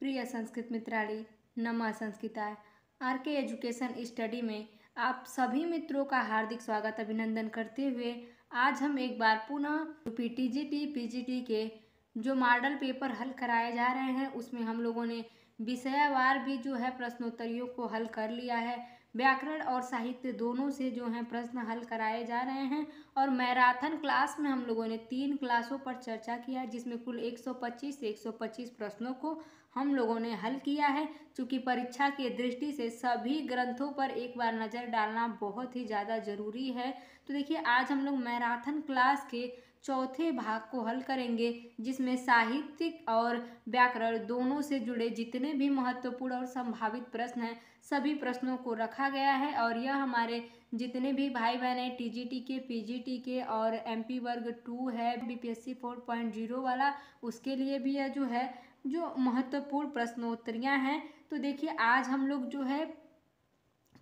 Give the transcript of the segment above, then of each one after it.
प्रिय संस्कृत मित्राणी, नमः संस्कृताय। आर के एजुकेशन स्टडी में आप सभी मित्रों का हार्दिक स्वागत अभिनंदन करते हुए आज हम एक बार पुनः पीटीजीटी पीजीटी के जो मॉडल पेपर हल कराए जा रहे हैं उसमें हम लोगों ने विषयवार भी जो है प्रश्नोत्तरियों को हल कर लिया है। व्याकरण और साहित्य दोनों से जो है प्रश्न हल कराए जा रहे हैं और मैराथन क्लास में हम लोगों ने 3 क्लासों पर चर्चा किया जिसमें कुल 125 से 125 प्रश्नों को हम लोगों ने हल किया है। चूँकि परीक्षा की दृष्टि से सभी ग्रंथों पर एक बार नज़र डालना बहुत ही ज़्यादा ज़रूरी है। तो देखिए आज हम लोग मैराथन क्लास के चौथे भाग को हल करेंगे जिसमें साहित्यिक और व्याकरण दोनों से जुड़े जितने भी महत्वपूर्ण और संभावित प्रश्न हैं सभी प्रश्नों को रखा गया है। और यह हमारे जितने भी भाई बहन हैं टीजीटी के पीजीटी के और एमपी वर्ग 2 है बीपीएससी 4.0 वाला उसके लिए भी यह जो महत्वपूर्ण प्रश्नोत्तरियां हैं। तो देखिए आज हम लोग जो है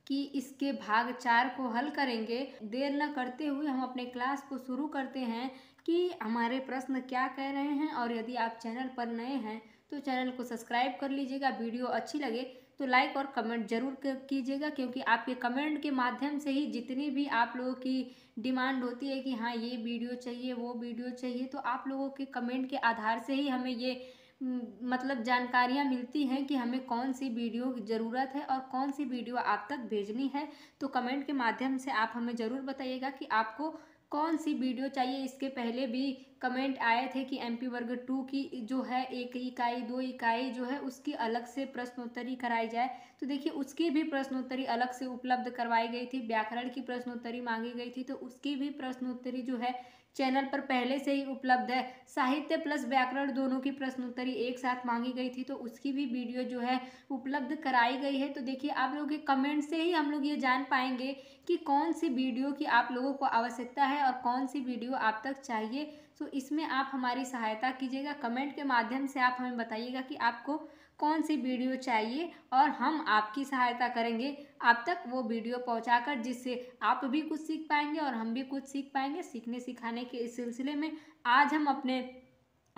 कि इसके भाग 4 को हल करेंगे। देर न करते हुए हम अपने क्लास को शुरू करते हैं कि हमारे प्रश्न क्या कह रहे हैं। और यदि आप चैनल पर नए हैं तो चैनल को सब्सक्राइब कर लीजिएगा। वीडियो अच्छी लगे तो लाइक और कमेंट जरूर कीजिएगा क्योंकि आपके कमेंट के माध्यम से ही जितनी भी आप लोगों की डिमांड होती है कि हाँ ये वीडियो चाहिए वो वीडियो चाहिए तो आप लोगों के कमेंट के आधार से ही हमें ये मतलब जानकारियाँ मिलती हैं कि हमें कौन सी वीडियो की ज़रूरत है और कौन सी वीडियो आप तक भेजनी है। तो कमेंट के माध्यम से आप हमें ज़रूर बताइएगा कि आपको कौन सी वीडियो चाहिए। इसके पहले भी कमेंट आए थे कि एमपी वर्ग 2 की जो है 1 इकाई 2 इकाई जो है उसकी अलग से प्रश्नोत्तरी कराई जाए। तो देखिए उसकी भी प्रश्नोत्तरी अलग से उपलब्ध करवाई गई थी। व्याकरण की प्रश्नोत्तरी मांगी गई थी तो उसकी भी प्रश्नोत्तरी जो है चैनल पर पहले से ही उपलब्ध है। साहित्य प्लस व्याकरण दोनों की प्रश्नोत्तरी एक साथ मांगी गई थी तो उसकी भी वीडियो जो है उपलब्ध कराई गई है। तो देखिए आप लोगों के कमेंट से ही हम लोग ये जान पाएंगे कि कौन सी वीडियो की आप लोगों को आवश्यकता है और कौन सी वीडियो आप तक चाहिए। तो इसमें आप हमारी सहायता कीजिएगा। कमेंट के माध्यम से आप हमें बताइएगा कि आपको कौन सी वीडियो चाहिए और हम आपकी सहायता करेंगे आप तक वो वीडियो पहुंचाकर, जिससे आप भी कुछ सीख पाएंगे और हम भी कुछ सीख पाएंगे। सीखने सिखाने के इस सिलसिले में आज हम अपने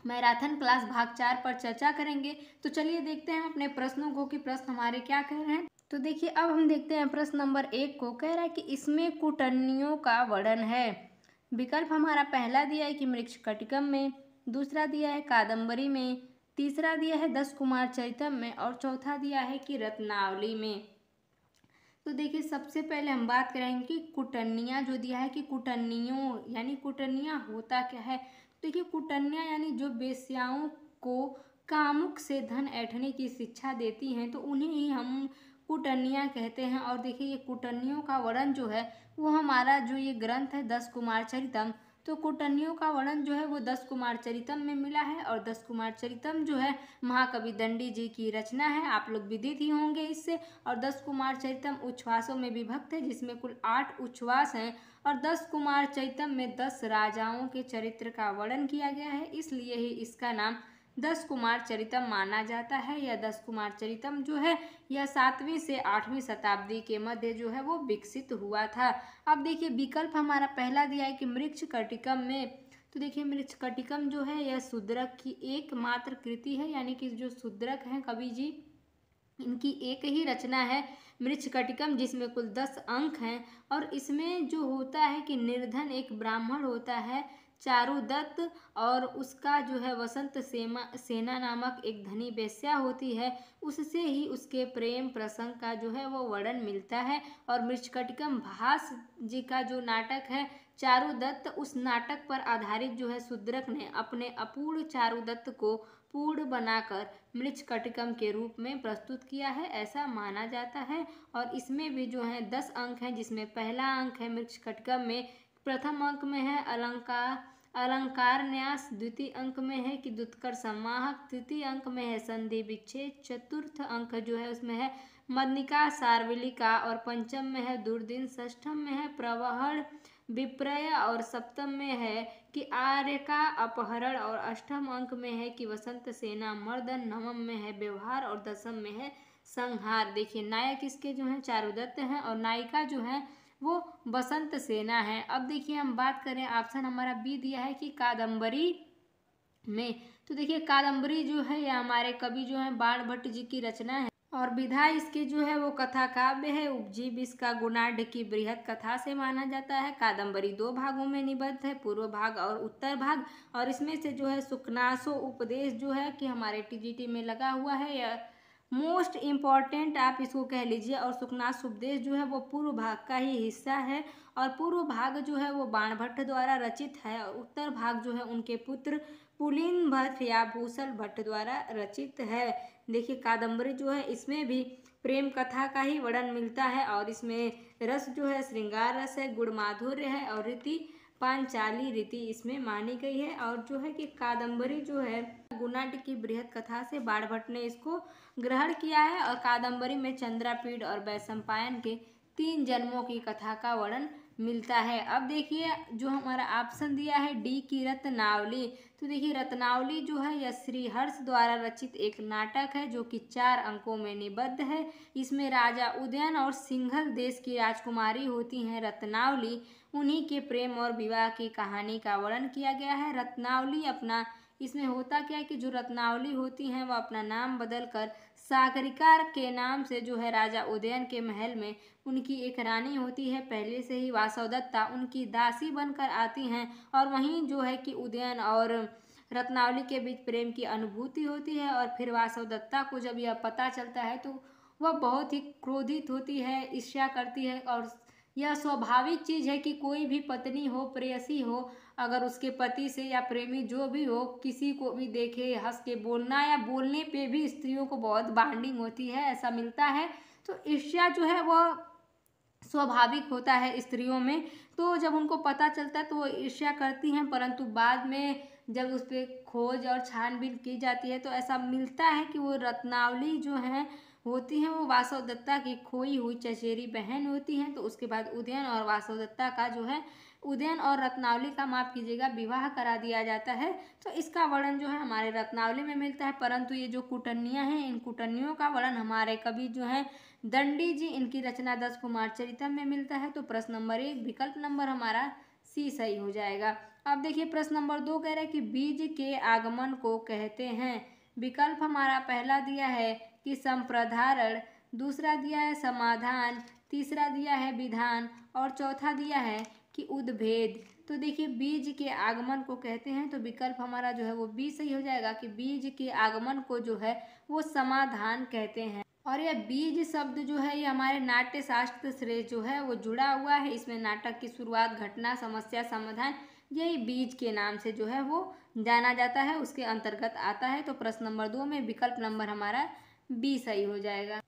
मैराथन क्लास भाग 4 पर चर्चा करेंगे। तो चलिए देखते हैं अपने प्रश्नों को कि प्रश्न हमारे क्या कह रहे हैं। तो देखिए अब हम देखते हैं प्रश्न नंबर 1 को। कह रहा है कि इसमें कुटन्नियों का वर्णन है। विकल्प हमारा पहला दिया है कि मृच्छकटिकम में, दूसरा दिया है कादम्बरी में, तीसरा दिया है 10 कुमार चरितम में और चौथा दिया है कि रत्नावली में। तो देखिए सबसे पहले हम बात करेंगे कि कुटन्नियाँ जो दिया है कि कुटन्नियों यानी कुटन्नियाँ होता क्या है। देखिए कुटन्नियाँ यानी जो वेश्याओं को कामुक से धन ऐंठने की शिक्षा देती हैं तो उन्हें ही हम कुटन्नियाँ कहते हैं। और देखिए ये कुटन्नियों का वर्णन जो है वो हमारा जो ये ग्रंथ है 10 कुमार चरितम, तो कुटन्नियों का वर्णन जो है वो 10 कुमार चरितम में मिला है। और 10 कुमार चरितम जो है महाकवि दंडी जी की रचना है, आप लोग विदित ही होंगे इससे। और 10 कुमार चरितम उच्छ्वासों में विभक्त है जिसमें कुल 8 उच्छ्वास हैं। और 10 कुमार चरितम में 10 राजाओं के चरित्र का वर्णन किया गया है, इसलिए ही इसका नाम 10 कुमार चरितम माना जाता है। यह 10 कुमार चरितम जो है यह 7वीं से 8वीं शताब्दी के मध्य जो है वो विकसित हुआ था। अब देखिए विकल्प हमारा पहला दिया है कि मृच्छकटिकम में। तो देखिए मृच्छकटिकम जो है यह शूद्रक की एकमात्र कृति है, यानी कि जो शूद्रक हैं कवि जी इनकी एक ही रचना है मृच्छकटिकम जिसमें कुल 10 अंक हैं। और इसमें जो होता है कि निर्धन एक ब्राह्मण होता है चारुदत्त और उसका जो है वसंत सेना नामक एक धनी वेश्या होती है, उससे ही उसके प्रेम प्रसंग का जो है वो वर्णन मिलता है। और मृच्छकटिकम भास जी का जो नाटक है चारुदत्त, उस नाटक पर आधारित जो है शूद्रक ने अपने अपूर्ण चारुदत्त को पूर्ण बनाकर मृच्छकटिकम के रूप में प्रस्तुत किया है, ऐसा माना जाता है। और इसमें भी जो है 10 अंक हैं जिसमें पहला अंक है मृच्छकटिकम में, प्रथम अंक में है अलंकार न्यास, द्वितीय अंक में है कि दुत्कर संवाहक, तृतीय अंक में है संधि विच्छेद, चतुर्थ अंक जो है उसमें है मदनिका सार्वलिका और पंचम में है दुर्दिन, षष्ठम में है प्रवहण विप्रय और सप्तम में है कि आर्य का अपहरण और अष्टम अंक में है कि वसंत सेना मर्दन, नवम में है व्यवहार और दसम में है संहार। देखिए नायक इसके जो हैं चारुदत्त हैं और नायिका जो है वो बसंत सेना है। अब देखिए हम बात करें ऑप्शन हमारा बी दिया है कि कादम्बरी में। तो देखिए कादम्बरी जो है यह हमारे कवि जो है बाणभट्ट जी की रचना है और विधा इसके जो है वो कथा काव्य है। उपजीव इसका गुणाढ़ की बृहद कथा से माना जाता है। कादम्बरी 2 भागों में निबद्ध है, पूर्व भाग और उत्तर भाग। और इसमें से जो है सुकनासो उपदेश जो है कि हमारे टीजीटी में लगा हुआ है, यह मोस्ट इम्पॉर्टेंट आप इसको कह लीजिए। और सुकनास उपदेश जो है वो पूर्व भाग का ही हिस्सा है और पूर्व भाग जो है वो बाणभट्ट द्वारा रचित है और उत्तर भाग जो है उनके पुत्र पुलिन भट्ट या भूषल भट्ट द्वारा रचित है। देखिए कादम्बरी जो है इसमें भी प्रेम कथा का ही वर्णन मिलता है और इसमें रस जो है श्रृंगार रस है, गुण माधुर्य है और रीति पांचाली रीति इसमें मानी गई है। और जो है कि कादम्बरी जो है गुणाढ़ की बृहद कथा से बाणभट्ट ने इसको ग्रहण किया है और कादम्बरी में चंद्रापीड़ और वैशंपायन के 3 जन्मों की कथा का वर्णन मिलता है। अब देखिए जो हमारा ऑप्शन दिया है डी की रत्नावली। तो देखिए रत्नावली जो है यह श्री हर्ष द्वारा रचित एक नाटक है जो कि 4 अंकों में निबद्ध है। इसमें राजा उदयन और सिंघल देश की राजकुमारी होती हैं रत्नावली, उन्हीं के प्रेम और विवाह की कहानी का वर्णन किया गया है। रत्नावली अपना इसमें होता क्या है कि जो रत्नावली होती हैं वह अपना नाम बदलकर सागरिका के नाम से जो है राजा उदयन के महल में उनकी एक रानी होती है, पहले से ही वासवदत्ता उनकी दासी बनकर आती हैं और वहीं जो है कि उदयन और रत्नावली के बीच प्रेम की अनुभूति होती है। और फिर वासवदत्ता को जब यह पता चलता है तो वह बहुत ही क्रोधित होती है, ईर्ष्या करती है। और यह स्वाभाविक चीज़ है कि कोई भी पत्नी हो, प्रेयसी हो, अगर उसके पति से या प्रेमी जो भी हो किसी को भी देखे हंस के बोलना या बोलने पे भी स्त्रियों को बहुत बॉन्डिंग होती है, ऐसा मिलता है। तो ईर्ष्या जो है वह स्वाभाविक होता है स्त्रियों में। तो जब उनको पता चलता है तो वो ईर्ष्या करती हैं, परंतु बाद में जब उस पर खोज और छानबीन की जाती है तो ऐसा मिलता है कि वो रत्नावली जो हैं होती हैं वो वासवदत्ता की खोई हुई चचेरी बहन होती हैं। तो उसके बाद उदयन और वासवदत्ता का जो है उदयन और रत्नावली का माफ कीजिएगा विवाह करा दिया जाता है। तो इसका वर्णन जो है हमारे रत्नावली में मिलता है, परंतु ये जो कुटन्नियाँ हैं इन कुटन्नियों का वर्णन हमारे कवि जो हैं दंडी जी इनकी रचना 10 कुमार चरितम में मिलता है। तो प्रश्न नंबर 1 विकल्प नंबर हमारा सी सही हो जाएगा। अब देखिए प्रश्न नंबर 2 कह रहा है कि बीज के आगमन को कहते हैं। विकल्प हमारा पहला दिया है कि संप्रधारण, दूसरा दिया है समाधान, तीसरा दिया है विधान और चौथा दिया है कि उद्भेद। तो देखिए बीज के आगमन को कहते हैं तो विकल्प हमारा जो है वो बी सही हो जाएगा कि बीज के आगमन को जो है वो समाधान कहते हैं। और यह बीज शब्द जो है ये हमारे नाट्य शास्त्र से जो है वो जुड़ा हुआ है। इसमें नाटक की शुरुआत, घटना, समस्या, समाधान यही बीज के नाम से जो है वो जाना जाता है, उसके अंतर्गत आता है। तो प्रश्न नंबर 2 में विकल्प नंबर हमारा बी सही हो जाएगा।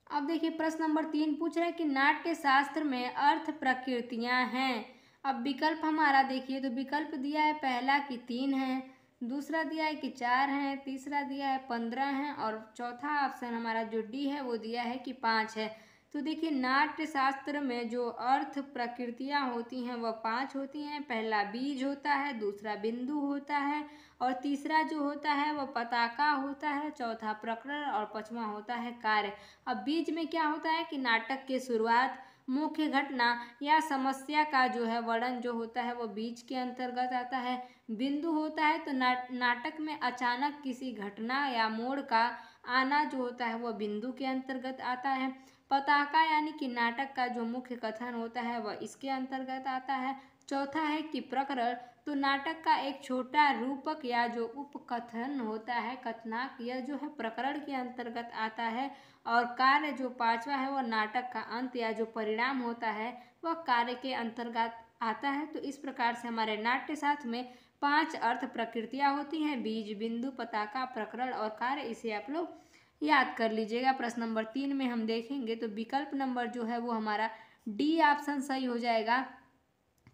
अब देखिए प्रश्न नंबर 3 पूछ रहा है कि नाट्य शास्त्र में अर्थ प्रकृतियां हैं। अब विकल्प हमारा देखिए तो विकल्प दिया है पहला कि 3 है, दूसरा दिया है कि 4 हैं, तीसरा दिया है 15 हैं और चौथा ऑप्शन हमारा जो डी है वो दिया है कि 5 है। तो देखिए नाट्य शास्त्र में जो अर्थ प्रकृतियां होती हैं वह 5 होती हैं। पहला बीज होता है, दूसरा बिंदु होता है और तीसरा जो होता है वह पताका होता है, चौथा प्रकरण और पांचवा होता है कार्य। अब बीज में क्या होता है कि नाटक की शुरुआत, मुख्य घटना या समस्या का जो है वर्णन जो होता है वो बीज के अंतर्गत आता है। बिंदु होता है तो नाटक में अचानक किसी घटना या मोड़ का आना जो होता है वह बिंदु के अंतर्गत आता है। पताका यानी कि नाटक का जो मुख्य कथन होता है वह इसके अंतर्गत आता है। चौथा है कि प्रकरण, तो नाटक का एक छोटा रूपक या जो उपकथन होता है, कथनाक, यह जो है प्रकरण के अंतर्गत आता है। और कार्य जो 5वां है वह नाटक का अंत या जो परिणाम होता है वह कार्य के अंतर्गत आता है। तो इस प्रकार से हमारे नाट्य शास्त्र में 5 अर्थ प्रकृतियां होती हैं, बीज, बिंदु, पताका, प्रकरण और कार्य। इसे आप लोग याद कर लीजिएगा। प्रश्न नंबर 3 में हम देखेंगे तो विकल्प नंबर जो है वो हमारा डी ऑप्शन सही हो जाएगा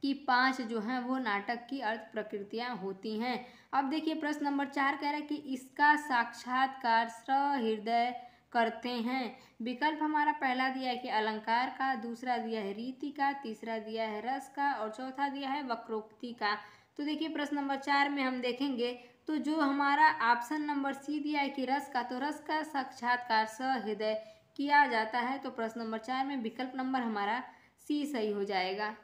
कि 5 जो हैं वो नाटक की अर्थ प्रकृतियां होती हैं। अब देखिए प्रश्न नंबर 4 कह रहा है कि इसका साक्षात्कार सहृदय करते हैं। विकल्प हमारा पहला दिया है कि अलंकार का, दूसरा दिया है रीति का, तीसरा दिया है रस का और चौथा दिया है वक्रोक्ति का। तो देखिए प्रश्न नंबर 4 में हम देखेंगे तो जो हमारा ऑप्शन नंबर सी दिया है कि रस का, तो रस का साक्षात्कार सहृदय किया जाता है। तो प्रश्न नंबर 4 में विकल्प नंबर हमारा सी सही हो जाएगा।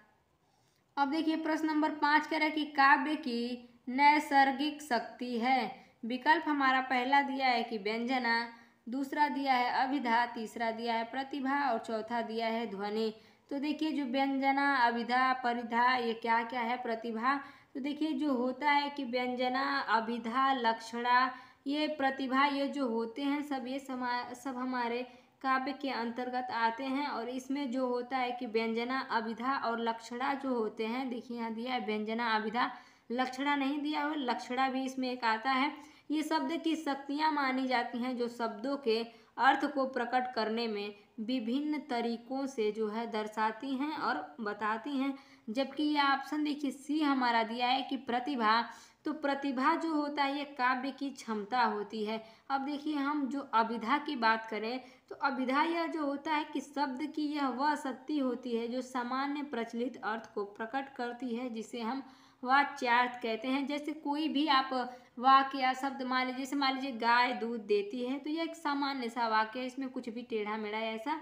अब देखिए प्रश्न नंबर 5 कह रहा है कि काव्य की नैसर्गिक शक्ति है। विकल्प हमारा पहला दिया है कि व्यंजना, दूसरा दिया है अभिधा, तीसरा दिया है प्रतिभा और चौथा दिया है ध्वनि। तो देखिए जो व्यंजना, अभिधा, परिधा ये क्या क्या है, प्रतिभा। तो देखिए जो होता है कि व्यंजना, अभिधा, लक्षणा, ये प्रतिभा, ये जो होते हैं सब ये सब हमारे काव्य के अंतर्गत आते हैं। और इसमें जो होता है कि व्यंजना, अभिधा और लक्षणा जो होते हैं, देखिए यहाँ दिया है व्यंजना, अभिधा, लक्षणा नहीं दिया हुआ, लक्षणा भी इसमें एक आता है। ये शब्द की शक्तियाँ मानी जाती हैं जो शब्दों के अर्थ को प्रकट करने में विभिन्न तरीकों से जो है दर्शाती हैं और बताती हैं। जबकि ये ऑप्शन देखिए सी हमारा दिया है कि प्रतिभा। तो प्रतिभा जो होता है ये काव्य की क्षमता होती है। अब देखिए हम जो अभिधा की बात करें तो अभिधा यह जो होता है कि शब्द की यह वह शक्ति होती है जो सामान्य प्रचलित अर्थ को प्रकट करती है, जिसे हम वाच्यार्थ कहते हैं। जैसे कोई भी आप वाक्य या शब्द मान लीजिए, जैसे मान लीजिए गाय दूध देती है, तो यह एक सामान्य सा वाक्य है, इसमें कुछ भी टेढ़ा मेढ़ा ऐसा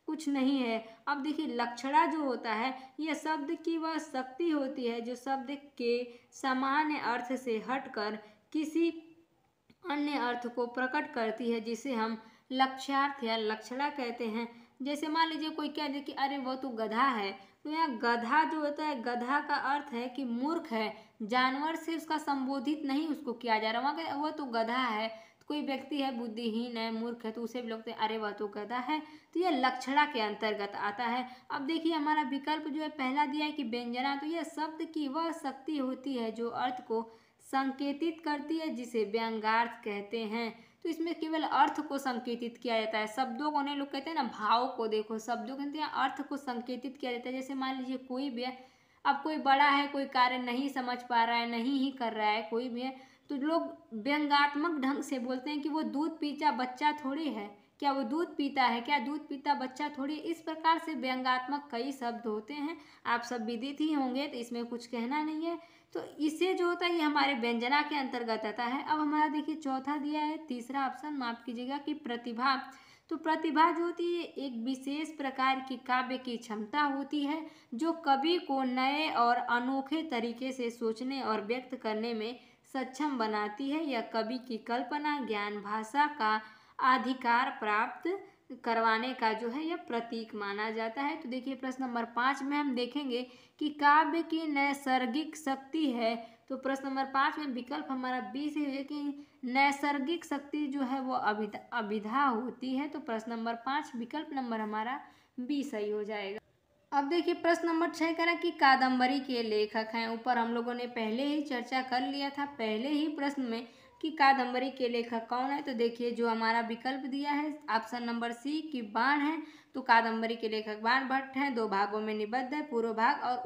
कुछ नहीं है। अब देखिए लक्षणा जो होता है यह शब्द की वह शक्ति होती है जो शब्द के सामान्य अर्थ से हटकर किसी अन्य अर्थ को प्रकट करती है, जिसे हम लक्ष्यार्थ या लक्षणा कहते हैं। जैसे मान लीजिए कोई कह दे कि अरे वो तो गधा है, तो यहाँ गधा जो होता है, गधा का अर्थ है कि मूर्ख है, जानवर से उसका संबोधित नहीं उसको किया जा रहा, वहाँ वो तो गधा है। तो कोई व्यक्ति है बुद्धिहीन है, मूर्ख है, तो उसे भी लोग अरे वह तो गधा है, तो यह लक्षणा के अंतर्गत आता है। अब देखिए हमारा विकल्प जो है पहला दिया है कि व्यंजना, तो यह शब्द की वह शक्ति होती है जो अर्थ को संकेतित करती है, जिसे व्यंग्यार्थ कहते हैं। तो इसमें केवल अर्थ को संकेतित किया जाता है, शब्दों को नहीं। लोग कहते हैं ना भाव को देखो, शब्दों के यहाँ अर्थ को संकेतित किया जाता है। जैसे मान लीजिए कोई भी है, अब कोई बड़ा है, कोई कार्य नहीं समझ पा रहा है, नहीं ही कर रहा है, कोई भी है, तो लोग व्यंग्यात्मक ढंग से बोलते हैं कि वो दूध पीता बच्चा थोड़ी है, क्या वो दूध पीता है, क्या दूध पीता बच्चा थोड़ी। इस प्रकार से व्यंग्यात्मक कई शब्द होते हैं, आप सब विदित ही होंगे, तो इसमें कुछ कहना नहीं है। तो इसे जो होता है ये हमारे व्यंजना के अंतर्गत आता है। अब हमारा देखिए चौथा दिया है, तीसरा ऑप्शन माफ कीजिएगा, कि प्रतिभा। तो प्रतिभा जो होती है एक विशेष प्रकार की काव्य की क्षमता होती है जो कवि को नए और अनोखे तरीके से सोचने और व्यक्त करने में सक्षम बनाती है। यह कवि की कल्पना, ज्ञान, भाषा का अधिकार प्राप्त करवाने का जो है यह प्रतीक माना जाता है। तो देखिए प्रश्न नंबर 5 में हम देखेंगे कि काव्य की नैसर्गिक शक्ति है। तो प्रश्न नंबर 5 में विकल्प हमारा बी से है कि नैसर्गिक शक्ति जो है वो अभिधा होती है। तो प्रश्न नंबर 5 विकल्प नंबर हमारा बी सही हो जाएगा। अब देखिए प्रश्न नंबर 6 कह रहा है कि कादम्बरी के लेखक हैं। ऊपर हम लोगों ने पहले ही चर्चा कर लिया था पहले ही प्रश्न में कि कादम्बरी के लेखक कौन है। तो देखिए जो हमारा विकल्प दिया है ऑप्शन नंबर सी कि बाण है। तो कादम्बरी के लेखक बाण भट्ट हैं। 2 भागों में निबद्ध है, पूर्व भाग और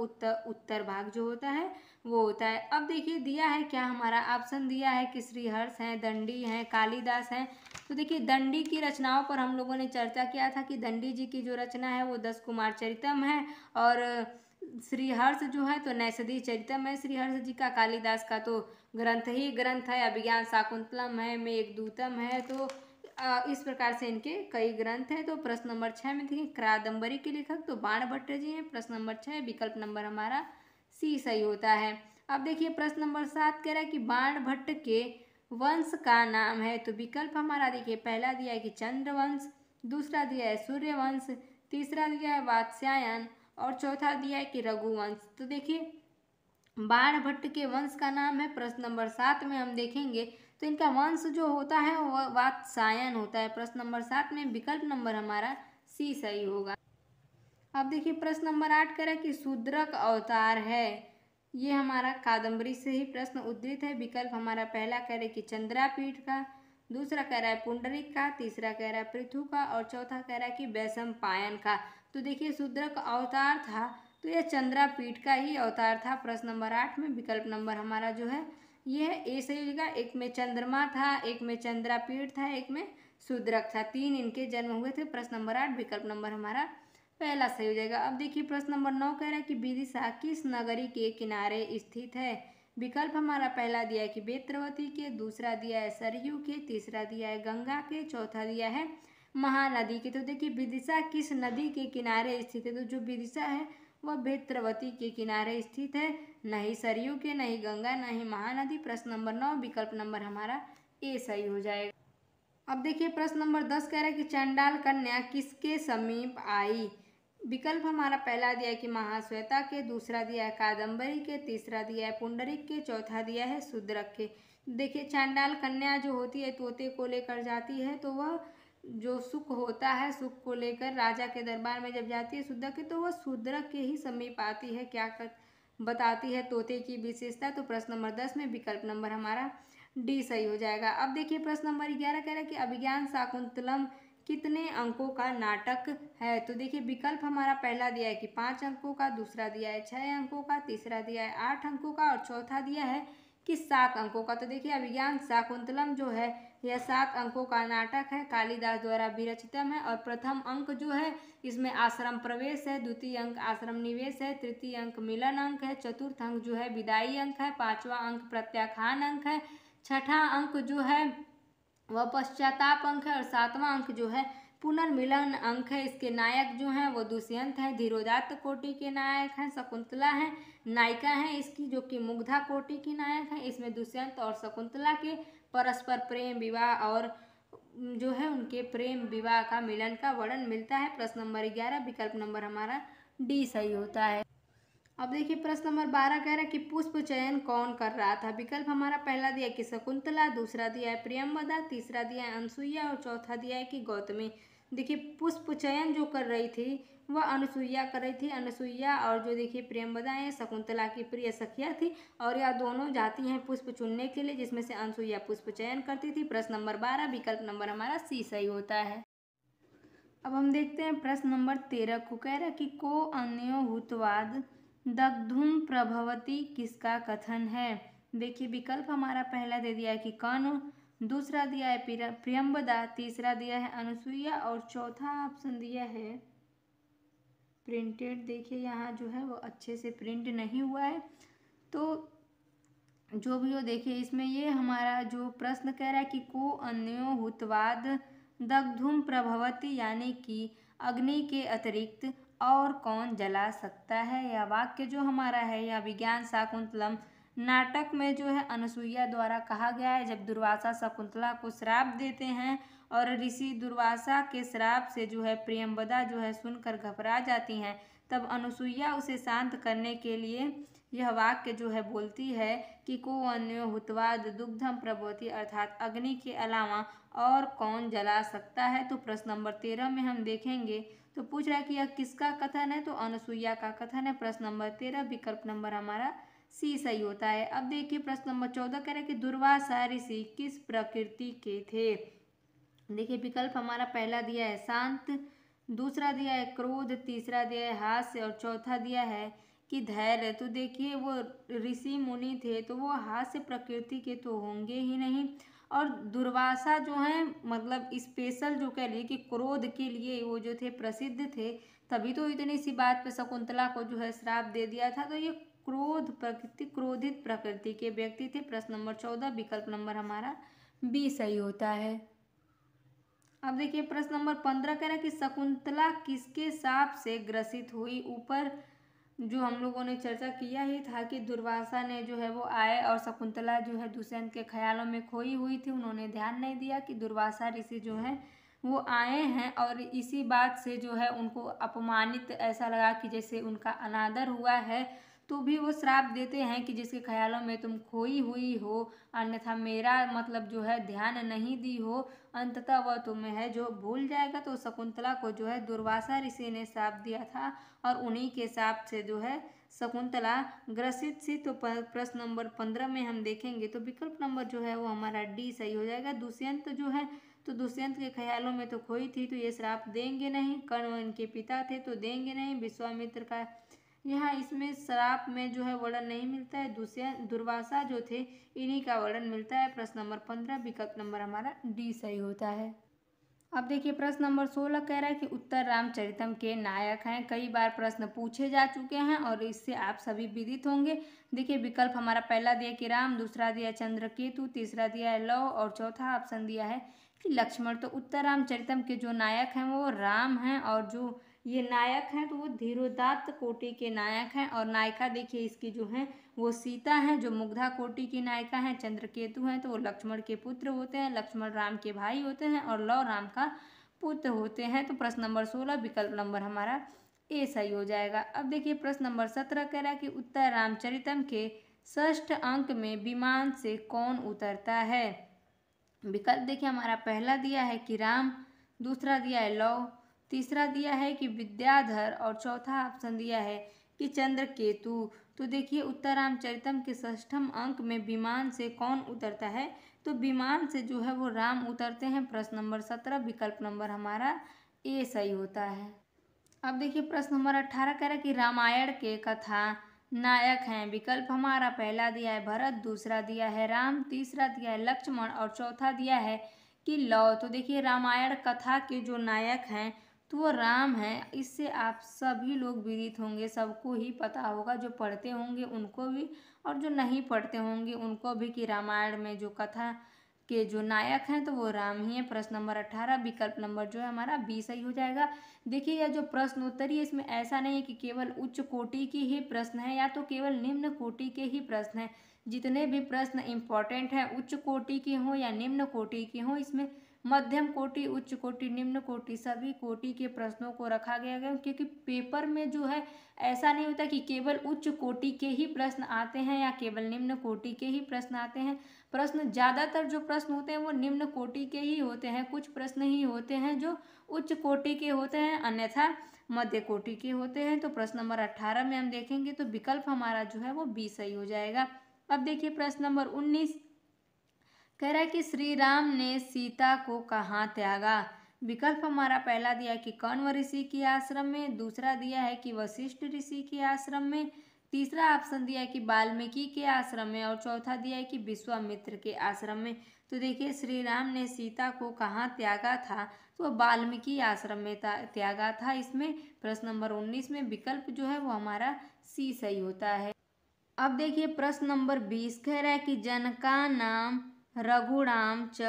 उत्तर भाग जो होता है वो होता है। अब देखिए दिया है क्या, हमारा ऑप्शन दिया है कि श्रीहर्ष हैं, दंडी हैं, कालिदास हैं। तो देखिए दंडी की रचनाओं पर हम लोगों ने चर्चा किया था कि दंडी जी की जो रचना है वो 10 कुमार चरितम है और श्रीहर्ष जो है तो नैषधि चरितम है श्रीहर्ष जी का। कालिदास का तो ग्रंथ ही ग्रंथ है, अभिज्ञान शाकुंतलम है, मेघदूतम है। तो इस प्रकार से इनके कई ग्रंथ हैं। तो प्रश्न नंबर 6 में देखिए कादम्बरी के लेखक तो बाण भट्ट जी हैं। प्रश्न नंबर 6 विकल्प नंबर हमारा सी सही होता है। अब देखिए प्रश्न नंबर 7 कह रहा है कि बाण भट्ट के वंश का नाम है। तो विकल्प हमारा देखिए पहला दिया है कि चंद्रवंश, दूसरा दिया है सूर्यवंश, तीसरा दिया है वात्स्यायन और चौथा दिया है कि रघुवंश। तो देखिए बाण भट्ट के वंश का नाम है। प्रश्न नंबर 7 में हम देखेंगे तो इनका वंश जो होता है वह वात्स्यायन होता है। प्रश्न नंबर 7 में विकल्प नंबर हमारा सी सही होगा। अब देखिए प्रश्न नंबर 8 कह रहा है कि शूद्रक अवतार है। ये हमारा कादम्बरी से ही प्रश्न उद्धृत है। विकल्प हमारा पहला कह रहा है कि चंद्रापीठ का, दूसरा कह रहा है पुंडरीक का, तीसरा कह रहा है पृथु का और चौथा कह रहा है कि वैशंपायन का। तो देखिए शूद्रक अवतार था तो यह चंद्रापीठ का ही अवतार था। प्रश्न नंबर 8 में विकल्प नंबर हमारा जो है यह ए सही होगा। एक में चंद्रमा था, एक में चंद्रापीठ था, एक में शूद्रक था, 3 इनके जन्म हुए थे। प्रश्न नंबर 8 विकल्प नंबर हमारा पहला सही हो जाएगा। अब देखिए प्रश्न नंबर 9 कह रहा है कि विदिशा किस नगरी के किनारे स्थित है। विकल्प हमारा पहला दिया है कि बेत्रवती के, दूसरा दिया है सरयू के, तीसरा दिया है गंगा के, चौथा दिया है महानदी के। तो देखिए विदिशा किस नदी के किनारे स्थित है। तो जो विदिशा है वह बेत्रवती के किनारे स्थित है, नहीं सरयू के, नहीं गंगा, नहीं महानदी। प्रश्न नंबर 9 विकल्प नंबर हमारा ए सही हो जाएगा। अब देखिए प्रश्न नंबर 10 कह रहा है कि चंडाल कन्या किसके समीप आई। विकल्प हमारा पहला दिया है कि महाश्वेता के, दूसरा दिया है कादम्बरी के, तीसरा दिया है पुंडरीक के, चौथा दिया है शूद्रक के। देखिए चांडाल कन्या जो होती है तोते को लेकर जाती है, तो वह जो सुख होता है, सुख को लेकर राजा के दरबार में जब जाती है शूद्रक के, तो वह शूद्रक के ही समीप आती है। क्या बताती है तोते की विशेषता। तो प्रश्न नंबर 10 में विकल्प नंबर हमारा डी सही हो जाएगा। अब देखिए प्रश्न नंबर 11 कह रहा है कि अभिज्ञान शाकुंतलम कितने अंकों का नाटक है। तो देखिए विकल्प हमारा पहला दिया है कि 5 अंकों का, दूसरा दिया है 6 अंकों का, तीसरा दिया है 8 अंकों का और चौथा दिया है कि 7 अंकों का। तो देखिए अभिज्ञान शाकुंतलम जो है यह 7 अंकों का नाटक है, कालिदास द्वारा विरचितम है। और प्रथम अंक जो है इसमें आश्रम प्रवेश है, द्वितीय अंक आश्रम निवेश है, तृतीय अंक मिलन अंक है, चतुर्थ अंक जो है विदाई अंक है, पांचवा अंक प्रत्याख्यान अंक है, छठा अंक जो है वह पश्चाताप अंक है और सातवां अंक जो है पुनर्मिलन अंक है। इसके नायक जो हैं वो दुष्यंत हैं, धीरोदात्त कोटि के नायक हैं, शकुंतला हैं नायिका हैं इसकी, जो कि मुग्धा कोटि की नायक हैं। इसमें दुष्यंत और शकुंतला के परस्पर प्रेम विवाह और जो है उनके प्रेम विवाह का मिलन का वर्णन मिलता है। प्रश्न नंबर 11 विकल्प नंबर हमारा डी सही होता है। अब देखिए प्रश्न नंबर 12 कह रहा है कि पुष्प चयन कौन कर रहा था। विकल्प हमारा पहला दिया है कि शकुंतला, दूसरा दिया है प्रियंवदा, तीसरा दिया है अनसुईया और चौथा दिया है कि गौतमी। देखिए पुष्प चयन जो कर रही थी वह अनसुईया कर रही थी। अनसुईया और जो देखिए प्रियंवदा है शकुंतला की प्रिय सखिया थी और यह दोनों जाती हैं पुष्प चुनने के लिए, जिसमें से अनसुईया पुष्प चयन करती थी। प्रश्न नंबर 12 विकल्प नंबर हमारा सी सही होता है। अब हम देखते हैं प्रश्न नंबर 13 को। कह रहा है कि को अन्योहुतवाद दग्धुम प्रभवती किसका कथन है। देखिए विकल्प हमारा पहला दे दिया है कि कर्ण, दूसरा दिया है प्रियंवदा, तीसरा दिया है अनसुईया और चौथा ऑप्शन दिया है प्रिंटेड। देखिए यहाँ जो है वो अच्छे से प्रिंट नहीं हुआ है, तो जो भी हो देखिए इसमें ये हमारा जो प्रश्न कह रहा है कि को अन्योहुतवाद दग्धुम प्रभवती, यानी कि अग्नि के अतिरिक्त और कौन जला सकता है। यह वाक्य जो हमारा है यह विज्ञान शाकुंतलम नाटक में जो है अनसुईया द्वारा कहा गया है। जब दुर्वासा शकुंतला को श्राप देते हैं और ऋषि दुर्वासा के श्राप से जो है प्रियंवदा जो है सुनकर घबरा जाती हैं, तब अनसुईया उसे शांत करने के लिए यह वाक्य जो है बोलती है कि को अन्योहुतवाद दुग्धम प्रभवती, अर्थात अग्नि के अलावा और कौन जला सकता है। तो प्रश्न नंबर 13 में हम देखेंगे तो पूछ रहा है कि यह किसका कथन है, तो अनसुईया का कथन है। प्रश्न नंबर 13 विकल्प नंबर हमारा सी सही होता है। अब देखिए प्रश्न नंबर 14 कह रहा है कि दुर्वासा ऋषि किस प्रकृति के थे। देखिए विकल्प हमारा पहला दिया है शांत, दूसरा दिया है क्रोध, तीसरा दिया है हास्य और चौथा दिया है कि धैर्य। तो देखिए वो ऋषि मुनि थे तो वो हास्य प्रकृति के तो होंगे ही नहीं, और दुर्वासा जो है मतलब स्पेशल जो कह लिए कि क्रोध के लिए वो जो थे प्रसिद्ध थे, तभी तो इतनी सी बात पे शकुंतला को जो है श्राप दे दिया था। तो ये क्रोध प्रकृति, क्रोधित प्रकृति के व्यक्ति थे। प्रश्न नंबर 14 विकल्प नंबर हमारा बी सही होता है। अब देखिए प्रश्न नंबर 15 कह रहा है कि शकुंतला किसके शाप से ग्रसित हुई। ऊपर जो हम लोगों ने चर्चा किया ही था कि दुर्वासा ने जो है वो आए और शकुंतला जो है दुष्यंत के ख्यालों में खोई हुई थी। उन्होंने ध्यान नहीं दिया कि दुर्वासा ऋषि जो है वो आए हैं और इसी बात से जो है उनको अपमानित ऐसा लगा कि जैसे उनका अनादर हुआ है, तो भी वो श्राप देते हैं कि जिसके ख्यालों में तुम खोई हुई हो, अन्यथा मेरा मतलब जो है ध्यान नहीं दी हो, अंततः वह तुम्हें है जो भूल जाएगा। तो शकुंतला को जो है दुर्वासा ऋषि ने श्राप दिया था और उन्हीं के श्राप से जो है शकुंतला ग्रसित थी। तो प्रश्न नंबर 15 में हम देखेंगे तो विकल्प नंबर जो है वो हमारा डी सही हो जाएगा। दुष्यंत जो है तो दुष्यंत के ख्यालों में तो खोई थी तो ये श्राप देंगे नहीं। कर्ण इनके पिता थे तो देंगे नहीं। विश्वामित्र का यहाँ इसमें श्राप में जो है वर्णन नहीं मिलता है। दुष्यंत दुर्वासा जो थे इन्हीं का वर्णन मिलता है। प्रश्न नंबर 15 विकल्प नंबर हमारा डी सही होता है। अब देखिए प्रश्न नंबर 16 कह रहा है कि उत्तर रामचरितम के नायक हैं। कई बार प्रश्न पूछे जा चुके हैं और इससे आप सभी विदित होंगे। देखिए विकल्प हमारा पहला दिया कि राम, दूसरा दिया चंद्रकेतु, तीसरा दिया है लव और चौथा ऑप्शन दिया है कि लक्ष्मण। तो उत्तर रामचरितम के जो नायक हैं वो राम हैं और जो ये नायक हैं तो वो धीरोदात्त कोटि के नायक हैं। और नायिका देखिए इसकी जो है वो सीता हैं जो मुग्धा कोटि की नायिका हैं। चंद्रकेतु हैं तो वो लक्ष्मण के पुत्र होते हैं, लक्ष्मण राम के भाई होते हैं और लव राम का पुत्र होते हैं। तो प्रश्न नंबर 16 विकल्प नंबर हमारा ए सही हो जाएगा। अब देखिए प्रश्न नंबर 17 कह रहा है कि उत्तर रामचरितम के षष्ठ अंक में विमान से कौन उतरता है। विकल्प देखिए हमारा पहला दिया है कि राम, दूसरा दिया है लव, तीसरा दिया है कि विद्याधर और चौथा ऑप्शन दिया है कि चंद्रकेतु। तो देखिए उत्तर रामचरितम के षष्ठम अंक में विमान से कौन उतरता है, तो विमान से जो है वो राम उतरते हैं। प्रश्न नंबर 17 विकल्प नंबर हमारा ए सही होता है। अब देखिए प्रश्न नंबर 18 कह रहा है कि रामायण के कथा नायक हैं। विकल्प हमारा पहला दिया है भरत, दूसरा दिया है राम, तीसरा दिया है लक्ष्मण और चौथा दिया है कि लव। तो देखिए रामायण कथा के जो नायक हैं तो वो राम हैं। इससे आप सभी लोग विदित होंगे, सबको ही पता होगा, जो पढ़ते होंगे उनको भी और जो नहीं पढ़ते होंगे उनको भी, कि रामायण में जो कथा के जो नायक हैं तो वो राम ही है। प्रश्न नंबर 18 विकल्प नंबर जो है हमारा बी सही हो जाएगा। देखिए यह जो प्रश्न उत्तरी है इसमें ऐसा नहीं है कि केवल उच्च कोटि की ही प्रश्न है या तो केवल निम्न कोटि के ही प्रश्न है। जितने भी प्रश्न इम्पोर्टेंट हैं उच्च कोटि के हों या निम्न कोटि के हों, इसमें मध्यम कोटि, उच्च कोटि, निम्न कोटि सभी कोटि के प्रश्नों को रखा गया है। क्योंकि पेपर में जो है ऐसा नहीं होता कि केवल उच्च कोटि के ही प्रश्न आते हैं या केवल निम्न कोटि के ही प्रश्न आते हैं। प्रश्न ज़्यादातर जो प्रश्न होते हैं वो निम्न कोटि के ही होते हैं, कुछ प्रश्न ही होते हैं जो उच्च कोटि के होते हैं, अन्यथा मध्य कोटि के होते हैं। तो प्रश्न नंबर 18 में हम देखेंगे तो विकल्प हमारा जो है वो बी सही हो जाएगा। अब देखिए प्रश्न नंबर 19 कह रहा है कि श्री राम ने सीता को कहाँ त्यागा। विकल्प हमारा पहला दिया है कि कण्व ऋषि के आश्रम में, दूसरा दिया है कि वशिष्ठ ऋषि के आश्रम में, तीसरा ऑप्शन दिया है कि वाल्मीकि के आश्रम में और चौथा दिया है कि विश्वामित्र के आश्रम में। तो देखिए श्री राम ने सीता को कहाँ त्यागा था, तो वाल्मीकि आश्रम में त्यागा था। इसमें प्रश्न नंबर 19 में विकल्प जो है वो हमारा सी सही होता है। अब देखिए प्रश्न नंबर 20 कह रहा है कि जनका नाम रघुराम च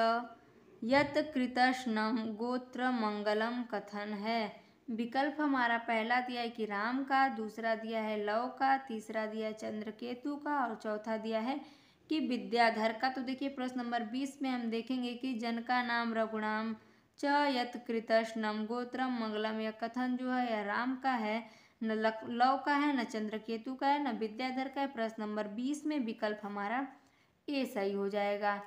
यत कृतस्नम गोत्र मंगलम कथन है। विकल्प हमारा पहला दिया है कि राम का, दूसरा दिया है लव का, तीसरा दिया है चंद्रकेतु का और चौथा दिया है कि विद्याधर का। तो देखिए प्रश्न नंबर 20 में हम देखेंगे कि जनका नाम रघुराम च यत कृतस्नम गोत्रम मंगलम, यह कथन जो है यह राम का है, न लव का है, न चंद्रकेतु का है, न विद्याधर का है। प्रश्न नंबर 20 में विकल्प हमारा ए सही हो जाएगा।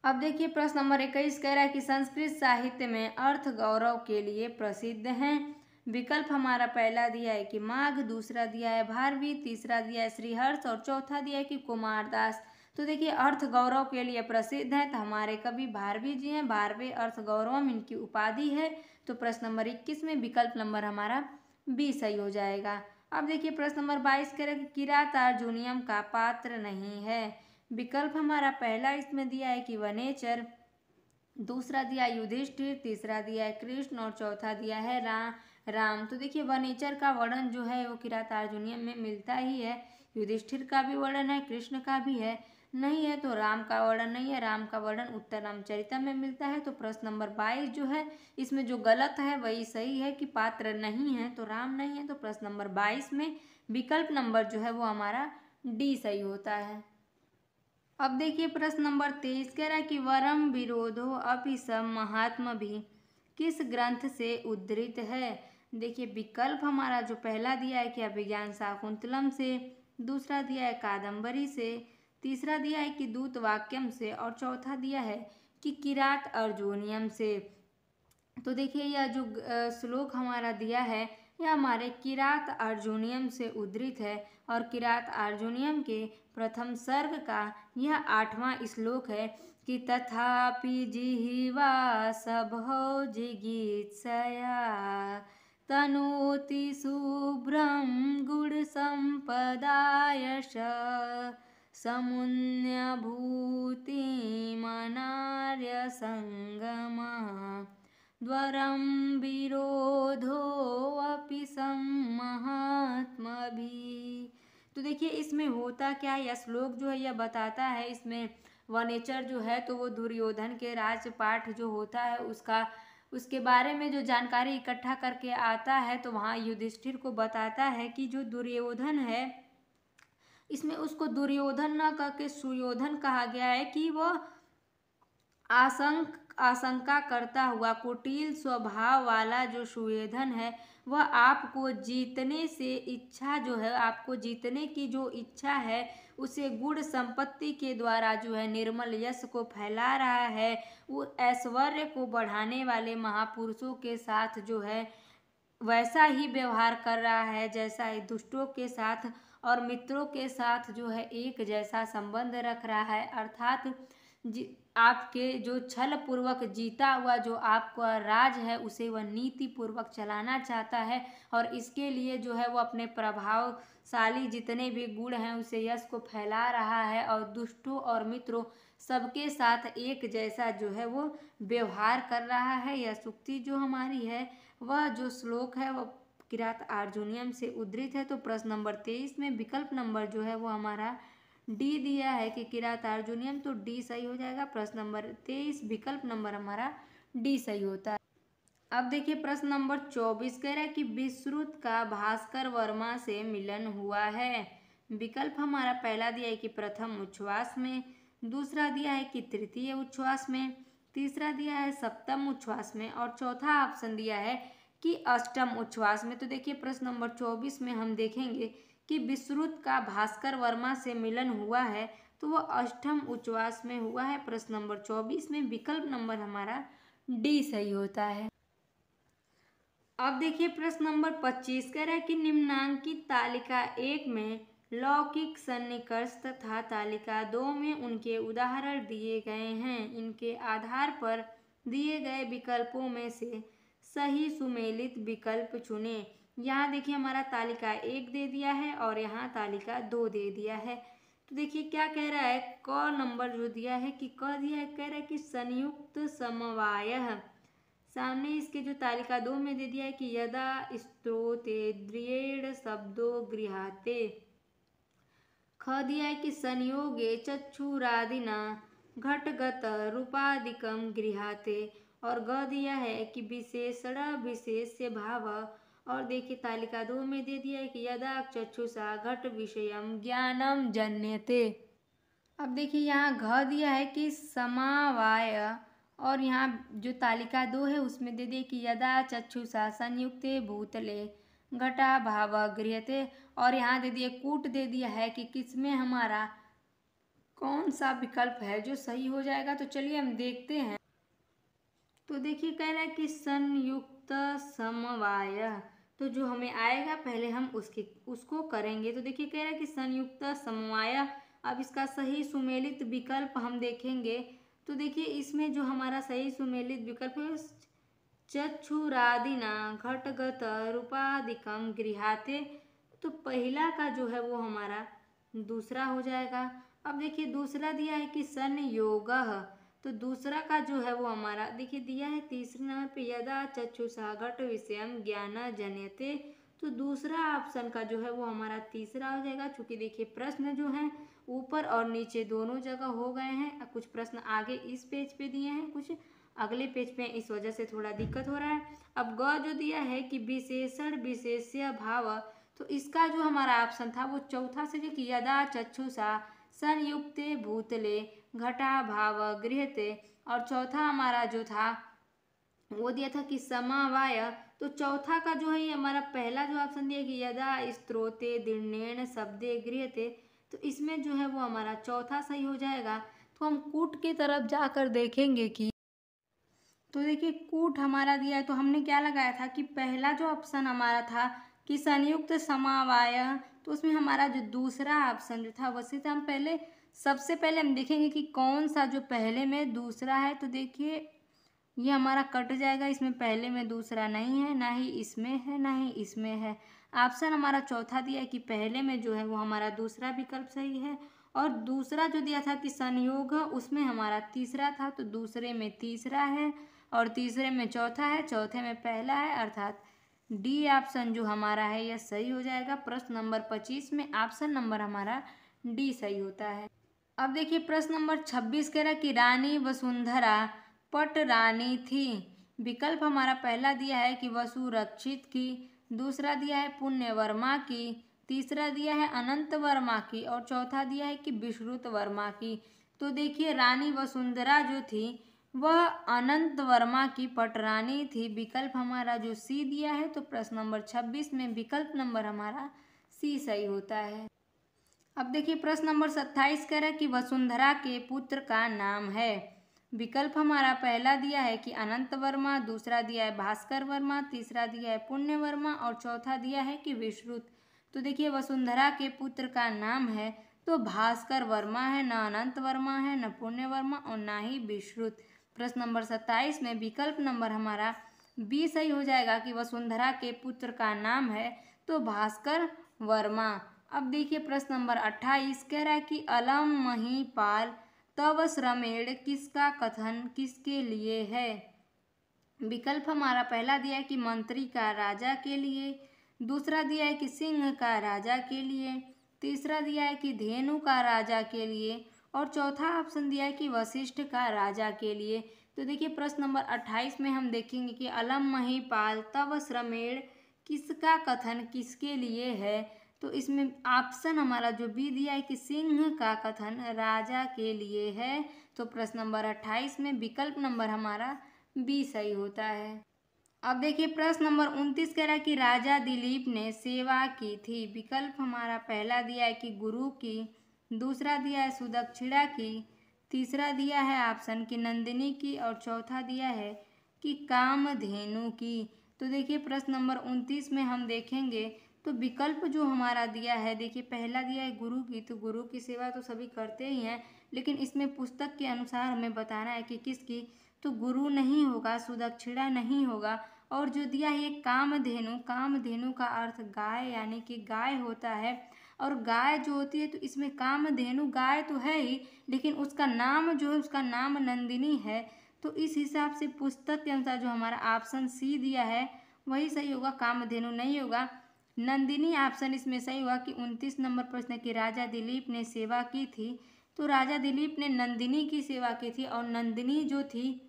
अब देखिए प्रश्न नंबर 21 कह रहा है कि संस्कृत साहित्य में अर्थ गौरव के लिए प्रसिद्ध हैं। विकल्प हमारा पहला दिया है कि माघ, दूसरा दिया है भारवी, तीसरा दिया है श्रीहर्ष और चौथा दिया है कि कुमारदास। तो देखिए अर्थ गौरव के लिए प्रसिद्ध हैं तो हमारे कवि भारवी जी हैं, भारवे अर्थ गौरवम इनकी उपाधि है। तो प्रश्न नंबर 21 में विकल्प नंबर हमारा बी सही हो जाएगा। अब देखिए प्रश्न नंबर 22 कह रहा है कि किरात अर्जुनियम का पात्र नहीं है। विकल्प हमारा पहला इसमें दिया है कि वनेचर, दूसरा दिया युधिष्ठिर, तीसरा दिया है कृष्ण और चौथा दिया है राम। तो देखिए वनेचर का वर्णन जो है वो किरातार्जुनीयम में मिलता ही है, युधिष्ठिर का भी वर्णन है, कृष्ण का भी है, नहीं है तो राम का वर्णन नहीं है। राम का वर्णन उत्तर रामचरितम में मिलता है। तो प्रश्न नंबर 22 जो है इसमें जो गलत है वही सही है कि पात्र नहीं है तो राम नहीं है। तो प्रश्न नंबर 22 में विकल्प नंबर जो है वो हमारा डी सही होता है। अब देखिए प्रश्न नंबर 23 कह रहा है कि वरम विरोधो अपि सम महात्मा भी किस ग्रंथ से उद्धृत है। देखिए विकल्प हमारा जो पहला दिया है कि अभिज्ञान शाकुंतलम से, दूसरा दिया है कादम्बरी से, तीसरा दिया है कि दूत वाक्यम से और चौथा दिया है कि किरात अर्जुनियम से। तो देखिए यह जो श्लोक हमारा दिया है यह हमारे किरात अर्जुनियम से उद्धृत है और किरात अर्जुनियम के प्रथम सर्ग का यह 8वां श्लोक है कि तथापि जिह्वा सभो जिगीत्सया तनोति शुभ्रं गुण संपदायश समुन्यभूतिमनार्य संगमा द्वरम विरोधोऽपि सम्महात्मभिः। तो देखिए इसमें होता क्या है, यह श्लोक जो है यह बताता है, इसमें वनेचर जो है तो वो दुर्योधन के राजपाठ जो होता है उसका उसके बारे में जो जानकारी इकट्ठा करके आता है तो वहाँ युधिष्ठिर को बताता है कि जो दुर्योधन है, इसमें उसको दुर्योधन न करके सुयोधन कहा गया है कि वह आशंका करता हुआ कुटिल स्वभाव वाला जो सुयोधन है, वह आपको जीतने से इच्छा जो है, आपको जीतने की जो इच्छा है उसे गुण संपत्ति के द्वारा जो है निर्मल यश को फैला रहा है। वो ऐश्वर्य को बढ़ाने वाले महापुरुषों के साथ जो है वैसा ही व्यवहार कर रहा है जैसा दुष्टों के साथ और मित्रों के साथ जो है एक जैसा संबंध रख रहा है। अर्थात आपके जो छल पूर्वक जीता हुआ जो आपका राज है उसे वह नीति पूर्वक चलाना चाहता है और इसके लिए जो है वो अपने प्रभावशाली जितने भी गुण हैं उसे यश को फैला रहा है और दुष्टों और मित्रों सबके साथ एक जैसा जो है वो व्यवहार कर रहा है। यह सूक्ति जो हमारी है, वह जो श्लोक है वह किरात अर्जुनियम से उद्धृत है। तो प्रश्न नंबर 23 में विकल्प नंबर जो है वो हमारा डी दिया है कि किरात अर्जुनियम, तो डी सही हो जाएगा। प्रश्न नंबर 23 विकल्प नंबर हमारा डी सही होता है। अब देखिए प्रश्न नंबर 24 कह रहा है कि विश्रुत का भास्कर वर्मा से मिलन हुआ है। विकल्प हमारा पहला दिया है कि प्रथम उच्छ्वास में, दूसरा दिया है कि तृतीय उच्छ्वास में, तीसरा दिया है सप्तम उच्छ्वास में और चौथा ऑप्शन दिया है कि अष्टम उच्छ्वास में। तो देखिए प्रश्न नंबर 24 में हम देखेंगे कि विश्रुत का भास्कर वर्मा से मिलन हुआ है तो वह अष्टम उच्छ्वास में हुआ है। प्रश्न नंबर 24 में विकल्प नंबर हमारा डी सही होता है। अब देखिए प्रश्न नंबर 25 कह रहा है कि निम्नांकित तालिका 1 में लौकिक सन्निकर्ष तथा तालिका 2 में उनके उदाहरण दिए गए हैं। इनके आधार पर दिए गए विकल्पों में से सही सुमेलित विकल्प चुने। यहाँ देखिए हमारा तालिका 1 दे दिया है और यहाँ तालिका 2 दे दिया है। तो देखिए क्या कह रहा है, क नंबर जो दिया है कि क दिया है, कह रहा है कि संयुक्त समवाय। सामने इसके जो तालिका 2 में दे दिया है कि यदा स्त्रोते दृढ़ शब्दों गृहाते। ख दिया है कि संयोगे चक्षुरादिना घटगत रूपादिकम गृहाते और ग दिया है कि विशेषण विशेष्य भाव। और देखिए तालिका 2 में दे दिया है कि यदा चक्षुषा घट विषयम ज्ञानम जन्यते। अब देखिए यहाँ घ दिया है कि समावाय और यहाँ जो तालिका 2 है उसमें दे दिए कि यदा चक्षुषा संयुक्ते भूतले घटा भाव गृह्यते और यहाँ दे दिए कूट दे दिया है कि किसमें हमारा कौन सा विकल्प है जो सही हो जाएगा। तो चलिए हम देखते हैं। तो देखिए कह रहा है कि संयुक्त समवाय, तो जो हमें आएगा पहले हम उसको करेंगे। तो देखिए कह रहा है कि संयुक्त समवाय। अब इसका सही सुमेलित विकल्प हम देखेंगे। तो देखिए इसमें जो हमारा सही सुमेलित विकल्प है चक्षुरादिना घटगत रूपादिकम गृहाते, तो पहला का जो है वो हमारा दूसरा हो जाएगा। अब देखिए दूसरा दिया है कि संयोगः, तो दूसरा का जो है वो हमारा देखिए दिया है तीसरे नंबर पे यदा चक्षुषा घट विषयम ज्ञान जन्यते, तो दूसरा ऑप्शन का जो है वो हमारा तीसरा हो जाएगा। चूँकि देखिए प्रश्न जो हैं ऊपर और नीचे दोनों जगह हो गए हैं, कुछ प्रश्न आगे इस पेज पे दिए हैं, कुछ अगले पेज पे, इस वजह से थोड़ा दिक्कत हो रहा है। अब ग जो दिया है कि विशेषण विशेष्य भाव, तो इसका जो हमारा ऑप्शन था वो चौथा से कि यदा चक्षुषा संयुक्ते भूतले घटा भाव गृह्यते और चौथा हमारा जो था वो दिया था कि समवाय। तो चौथा का जो है ये हमारा पहला जो ऑप्शन दिया कि यदा स्त्रोते दीर्घेण शब्दे गृह्यते, तो इसमें जो है वो हमारा चौथा सही हो जाएगा। तो हम कूट की तरफ जाकर देखेंगे कि, तो देखिए कूट हमारा दिया है तो हमने क्या लगाया था कि पहला जो ऑप्शन हमारा था कि संयुक्त समवाय, तो उसमें हमारा जो दूसरा ऑप्शन जो था वैसे तो हम सबसे पहले हम देखेंगे कि कौन सा जो पहले में दूसरा है। तो देखिए ये हमारा कट जाएगा, इसमें पहले में दूसरा नहीं है, ना ही इसमें है ना ही इसमें है। ऑप्शन हमारा चौथा दिया है कि पहले में जो है वो हमारा दूसरा विकल्प सही है और दूसरा जो दिया था कि संयोग उसमें हमारा तीसरा था, तो दूसरे में तीसरा है और तीसरे में चौथा है, चौथे में पहला है, अर्थात डी ऑप्शन जो हमारा है यह सही हो जाएगा। प्रश्न नंबर 25 में ऑप्शन नंबर हमारा डी सही होता है। अब देखिए प्रश्न नंबर 26 कह रहा है कि रानी वसुंधरा पट रानी थी, विकल्प हमारा पहला दिया है कि वसुरक्षित की, दूसरा दिया है पुण्यवर्मा की, तीसरा दिया है अनंत वर्मा की और चौथा दिया है कि विश्रुत वर्मा की। तो देखिए रानी वसुंधरा जो थी वह अनंत वर्मा की पटरानी थी। विकल्प हमारा जो सी दिया है, तो प्रश्न नंबर 26 में विकल्प नंबर हमारा सी सही होता है। अब देखिए प्रश्न नंबर 27 कह रहा है कि वसुंधरा के पुत्र का नाम है। विकल्प हमारा पहला दिया है कि अनंत वर्मा, दूसरा दिया है भास्कर वर्मा, तीसरा दिया है पुण्य वर्मा और चौथा दिया है कि विश्रुत। तो देखिए वसुंधरा के पुत्र का नाम है तो भास्कर वर्मा है, न अनंत वर्मा है, न पुण्य वर्मा और ना ही विश्रुत। प्रश्न नंबर 27 में विकल्प नंबर हमारा बी सही हो जाएगा कि वसुंधरा के पुत्र का नाम है तो भास्कर वर्मा। अब देखिए प्रश्न नंबर 28 कह रहा है कि अलम महीपाल तव श्रमेण किसका कथन किसके लिए है। विकल्प हमारा पहला दिया है कि मंत्री का राजा के लिए, दूसरा दिया है कि सिंह का राजा के लिए, तीसरा दिया है कि धेनु का राजा के लिए और चौथा ऑप्शन दिया है कि वशिष्ठ का राजा के लिए। तो देखिए प्रश्न नंबर 28 में हम देखेंगे कि अलम महीपाल तव श्रमेण किसका कथन किसके लिए है। तो इसमें ऑप्शन हमारा जो बी दिया है कि सिंह का कथन राजा के लिए है। तो प्रश्न नंबर 28 में विकल्प नंबर हमारा बी सही होता है। अब देखिए प्रश्न नंबर 29 कह रहा है कि राजा दिलीप ने सेवा की थी। विकल्प हमारा पहला दिया है कि गुरु की, दूसरा दिया है सुदक्षिणा की, तीसरा दिया है ऑप्शन कि नंदिनी की और चौथा दिया है कि कामधेनु की। तो देखिए प्रश्न नंबर 29 में हम देखेंगे तो विकल्प जो हमारा दिया है, देखिए पहला दिया है गुरु की, तो गुरु की सेवा तो सभी करते ही हैं, लेकिन इसमें पुस्तक के अनुसार हमें बताना है कि किसकी। तो गुरु नहीं होगा, सुदक्षिणा नहीं होगा और जो दिया है ये कामधेनु, कामधेनु का अर्थ गाय यानी कि गाय होता है और गाय जो होती है तो इसमें कामधेनु गाय तो है ही, लेकिन उसका नाम जो है उसका नाम नंदिनी है। तो इस हिसाब से पुस्तक के अनुसार जो हमारा ऑप्शन सी दिया है वही सही होगा, कामधेनु नहीं होगा। नंदिनी ऑप्शन इसमें सही हुआ कि 29 नंबर प्रश्न की राजा दिलीप ने सेवा की थी। तो राजा दिलीप ने नंदिनी की सेवा की थी और नंदिनी जो थी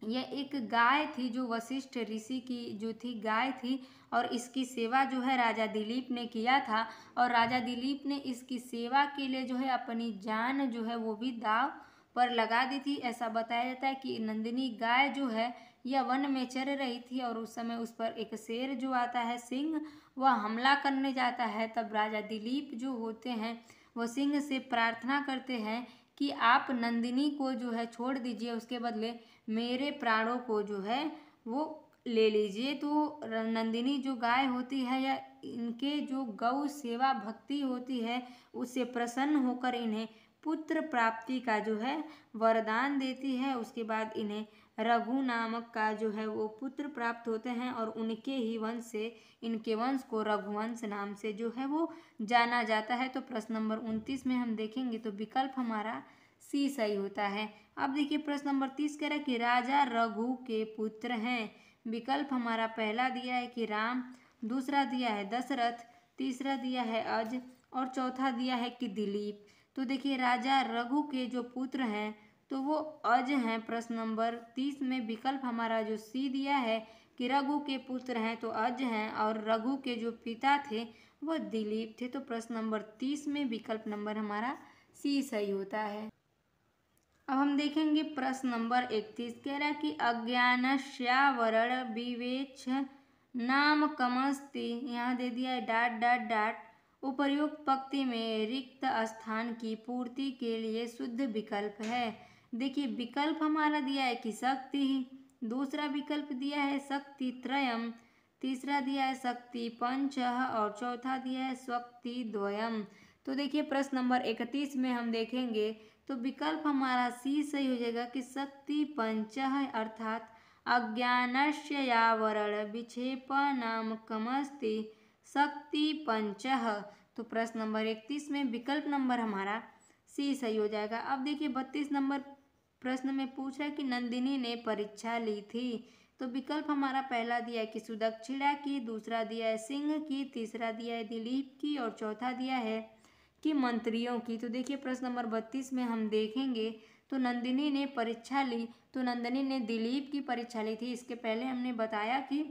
यह एक गाय थी जो वशिष्ठ ऋषि की जो थी गाय थी और इसकी सेवा जो है राजा दिलीप ने किया था और राजा दिलीप ने इसकी सेवा के लिए जो है अपनी जान जो है वो भी दांव पर लगा दी थी। ऐसा बताया जाता है कि नंदिनी गाय जो है यह वन में चर रही थी और उस समय उस पर एक शेर जो आता है सिंह वह हमला करने जाता है। तब राजा दिलीप जो होते हैं वह सिंह से प्रार्थना करते हैं कि आप नंदिनी को जो है छोड़ दीजिए, उसके बदले मेरे प्राणों को जो है वो ले लीजिए। तो नंदिनी जो गाय होती है या इनके जो गौ सेवा भक्ति होती है उससे प्रसन्न होकर इन्हें पुत्र प्राप्ति का जो है वरदान देती है। उसके बाद इन्हें रघु नामक का जो है वो पुत्र प्राप्त होते हैं और उनके ही वंश से इनके वंश को रघुवंश नाम से जो है वो जाना जाता है। तो प्रश्न नंबर 29 में हम देखेंगे तो विकल्प हमारा सी सही होता है। अब देखिए प्रश्न नंबर 30 कह रहा है कि राजा रघु के पुत्र हैं। विकल्प हमारा पहला दिया है कि राम, दूसरा दिया है दशरथ, तीसरा दिया है अज और चौथा दिया है कि दिलीप। तो देखिए राजा रघु के जो पुत्र हैं तो वो अज हैं। प्रश्न नंबर 30 में विकल्प हमारा जो सी दिया है कि रघु के पुत्र हैं तो अज हैं और रघु के जो पिता थे वो दिलीप थे। तो प्रश्न नंबर 30 में विकल्प नंबर हमारा सी सही होता है। अब हम देखेंगे प्रश्न नंबर 31 कह रहा है कि अज्ञानस्यावरण विवेच नाम कमस्ति, यहाँ दे दिया है डाट डाट डाट, उपर्युक्त पंक्ति में रिक्त स्थान की पूर्ति के लिए शुद्ध विकल्प है। देखिए विकल्प हमारा दिया है कि शक्ति, दूसरा विकल्प दिया है शक्ति त्रयम, तीसरा दिया है शक्ति पंच और चौथा दिया है शक्ति द्वयम। तो देखिए प्रश्न नंबर 31 में हम देखेंगे तो विकल्प हमारा सी सही हो जाएगा कि शक्ति पंच अर्थात अज्ञानस्य यावरण विक्षेपणामकमस्ति शक्ति पंच। तो प्रश्न नंबर 31 में विकल्प नंबर हमारा सी सही हो जाएगा। अब देखिए 32 नंबर प्रश्न में पूछ रहा है कि नंदिनी ने परीक्षा ली थी। तो विकल्प हमारा पहला दिया है कि सुदक्षिणा की, दूसरा दिया है सिंह की, तीसरा दिया है दिलीप की और चौथा दिया है कि मंत्रियों की। तो देखिए प्रश्न नंबर 32 में हम देखेंगे तो नंदिनी ने परीक्षा ली, तो नंदिनी ने दिलीप की परीक्षा ली थी। इसके पहले हमने बताया कि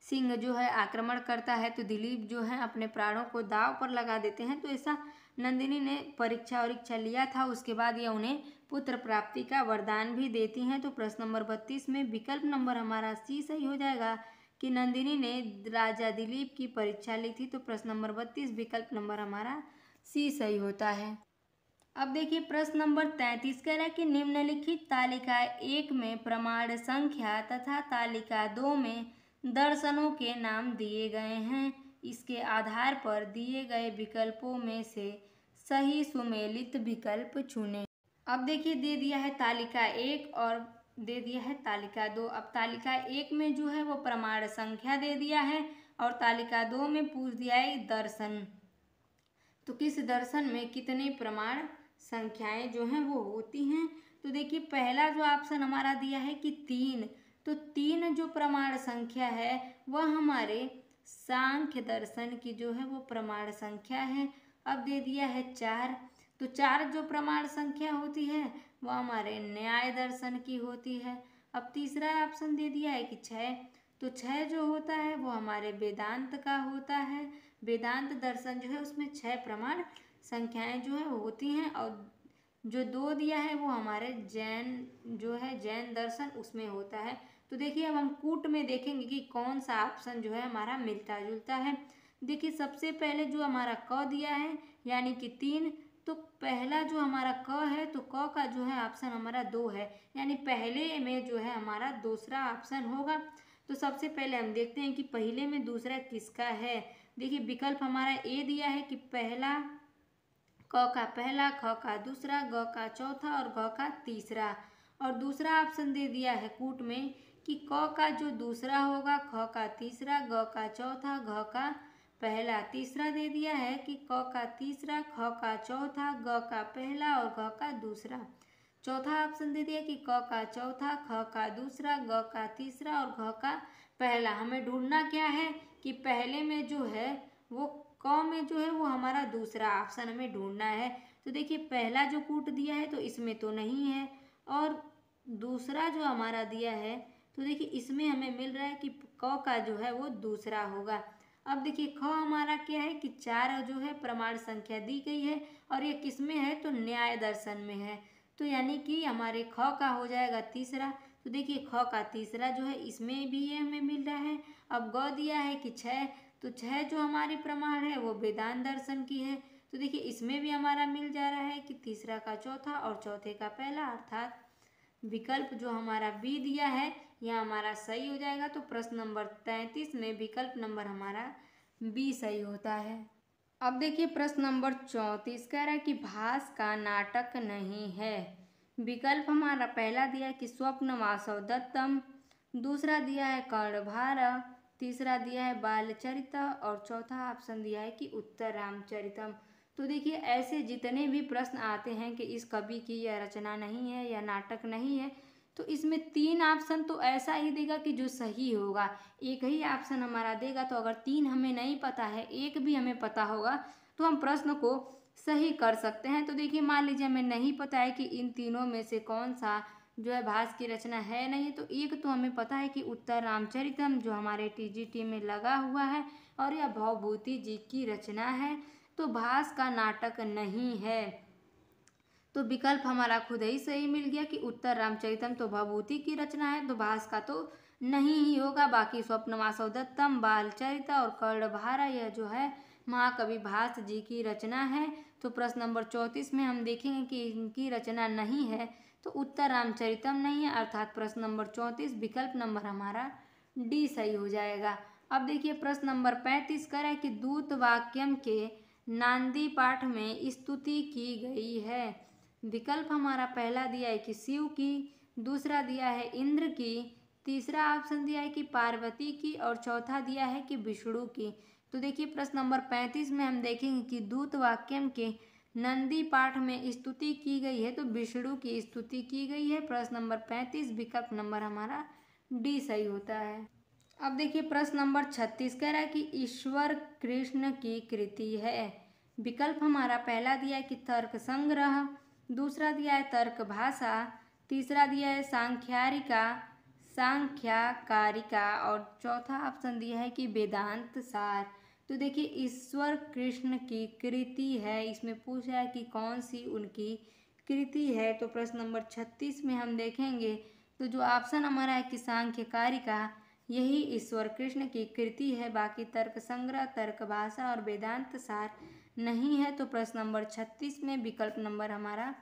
सिंह जो है आक्रमण करता है तो दिलीप जो है अपने प्राणों को दांव पर लगा देते हैं। तो ऐसा नंदिनी ने परीक्षा वरीक्षा लिया था, उसके बाद यह उन्हें पुत्र प्राप्ति का वरदान भी देती हैं। तो प्रश्न नंबर 32 में विकल्प नंबर हमारा सी सही हो जाएगा कि नंदिनी ने राजा दिलीप की परीक्षा ली थी। तो प्रश्न नंबर 32 विकल्प नंबर हमारा सी सही होता है। अब देखिए प्रश्न नंबर 33 कह रहा है कि निम्नलिखित तालिका 1 में प्रमाण संख्या तथा तालिका 2 में दर्शनों के नाम दिए गए हैं। इसके आधार पर दिए गए विकल्पों में से सही सुमेलित विकल्प चुनें। अब देखिए दे दिया है तालिका 1 और दे दिया है तालिका 2। अब तालिका 1 में जो है वो प्रमाण संख्या दे दिया है और तालिका 2 में पूछ दिया है दर्शन। तो किस दर्शन में कितने प्रमाण संख्याएं जो हैं वो होती हैं। तो देखिए पहला जो ऑप्शन हमारा दिया है कि 3, तो 3 जो प्रमाण संख्या है वह हमारे सांख्य दर्शन की जो है वो प्रमाण संख्या है। अब दे दिया है 4, तो 4 जो प्रमाण संख्या होती है वह हमारे न्याय दर्शन की होती है। अब तीसरा ऑप्शन दे दिया है कि 6, तो 6 जो होता है वो हमारे वेदांत का होता है। वेदांत दर्शन जो है उसमें 6 प्रमाण संख्याएं जो है होती हैं। और जो 2 दिया है वो हमारे जैन जो है जैन दर्शन उसमें होता है। तो देखिए अब हम कूट में देखेंगे कि कौन सा ऑप्शन जो है हमारा मिलता जुलता है। देखिए सबसे पहले जो हमारा क दिया है यानी कि 3, तो पहला जो हमारा क है तो क का जो है ऑप्शन हमारा 2 है, यानी पहले में जो है हमारा दूसरा ऑप्शन होगा। तो सबसे पहले हम देखते हैं कि पहले में दूसरा किसका है। देखिए विकल्प हमारा ए दिया है कि पहला, क का पहला, ख का दूसरा, ग का चौथा और घ का तीसरा। और दूसरा ऑप्शन दे दिया है कूट में कि क का जो दूसरा होगा, ख का तीसरा, ग का चौथा, घ का पहला। तीसरा दे दिया है कि क का तीसरा, ख का चौथा, ग का पहला और घ का दूसरा। चौथा ऑप्शन दे दिया कि क का चौथा, ख का दूसरा, ग का तीसरा और घ का पहला। हमें ढूंढना क्या है कि पहले में जो है वो क में जो है वो हमारा दूसरा ऑप्शन हमें ढूंढना है। तो देखिए पहला जो कूट दिया है तो इसमें तो नहीं है, और दूसरा जो हमारा दिया है तो देखिए इसमें हमें मिल रहा है कि क का जो है वो दूसरा होगा। अब देखिए ख हमारा क्या है कि 4 जो है प्रमाण संख्या दी गई है और ये किस में है तो न्याय दर्शन में है। तो यानी कि हमारे ख का हो जाएगा तीसरा। तो देखिए ख का तीसरा जो है इसमें भी ये हमें मिल रहा है। अब ग दिया है कि 6, तो 6 जो हमारी प्रमाण है वो वेदांत दर्शन की है। तो देखिए इसमें भी हमारा मिल जा रहा है कि तीसरा का चौथा और चौथे का पहला, अर्थात विकल्प जो हमारा बी दिया है यह हमारा सही हो जाएगा। तो प्रश्न नंबर 33 में विकल्प नंबर हमारा बी सही होता है। अब देखिए प्रश्न नंबर 34 कह रहा है कि भास का नाटक नहीं है। विकल्प हमारा पहला दिया है कि स्वप्न वासव दत्तम, दूसरा दिया है कर्णभार, तीसरा दिया है बालचरित और चौथा ऑप्शन दिया है कि उत्तर रामचरितम। तो देखिए ऐसे जितने भी प्रश्न आते हैं कि इस कवि की यह रचना नहीं है या नाटक नहीं है, तो इसमें 3 ऑप्शन तो ऐसा ही देगा कि जो सही होगा, एक ही ऑप्शन हमारा देगा। तो अगर 3 हमें नहीं पता है, एक भी हमें पता होगा तो हम प्रश्न को सही कर सकते हैं। तो देखिए मान लीजिए हमें नहीं पता है कि इन तीनों में से कौन सा जो है भास की रचना है नहीं, तो एक तो हमें पता है कि उत्तर रामचरितम जो हमारे टीजीटी में लगा हुआ है और यह भवभूति जी की रचना है। तो भास का नाटक नहीं है, तो विकल्प हमारा खुद ही सही मिल गया कि उत्तर रामचरितम तो भवभूति की रचना है, तो भास का तो नहीं ही होगा। बाकी स्वप्न वासव दत्तम, बालचरित और कर्णभारा यह जो है महाकवि भास जी की रचना है। तो प्रश्न नंबर 34 में हम देखेंगे कि इनकी रचना नहीं है, तो उत्तर रामचरितम नहीं है, अर्थात प्रश्न नंबर 34 विकल्प नंबर हमारा डी सही हो जाएगा। अब देखिए प्रश्न नंबर 35 करें कि दूत वाक्यम के नांदी पाठ में स्तुति की गई है। विकल्प हमारा पहला दिया है कि शिव की, दूसरा दिया है इंद्र की, तीसरा ऑप्शन दिया है कि पार्वती की और चौथा दिया है कि विष्णु की। तो देखिए प्रश्न नंबर 35 में हम देखेंगे कि दूत वाक्यम के नंदी पाठ में स्तुति की गई है, तो विष्णु की स्तुति की गई है। प्रश्न नंबर 35 विकल्प नंबर हमारा डी सही होता है। अब देखिए प्रश्न नंबर 36 कह रहा है कि ईश्वर कृष्ण की कृति है। विकल्प हमारा पहला दिया है कि तर्क संग्रह, दूसरा दिया है तर्क भाषा, तीसरा दिया है सांख्यकारिका और चौथा ऑप्शन दिया है कि वेदांत सार। तो देखिए ईश्वर कृष्ण की कृति है, इसमें पूछा है कि कौन सी उनकी कृति है। तो प्रश्न नंबर 36 में हम देखेंगे तो जो ऑप्शन हमारा है कि सांख्यकारिका, यही ईश्वर कृष्ण की कृति है। बाकी तर्क संग्रह, तर्क भाषा और वेदांत सार नहीं है। तो प्रश्न नंबर 36 में विकल्प नंबर हमारा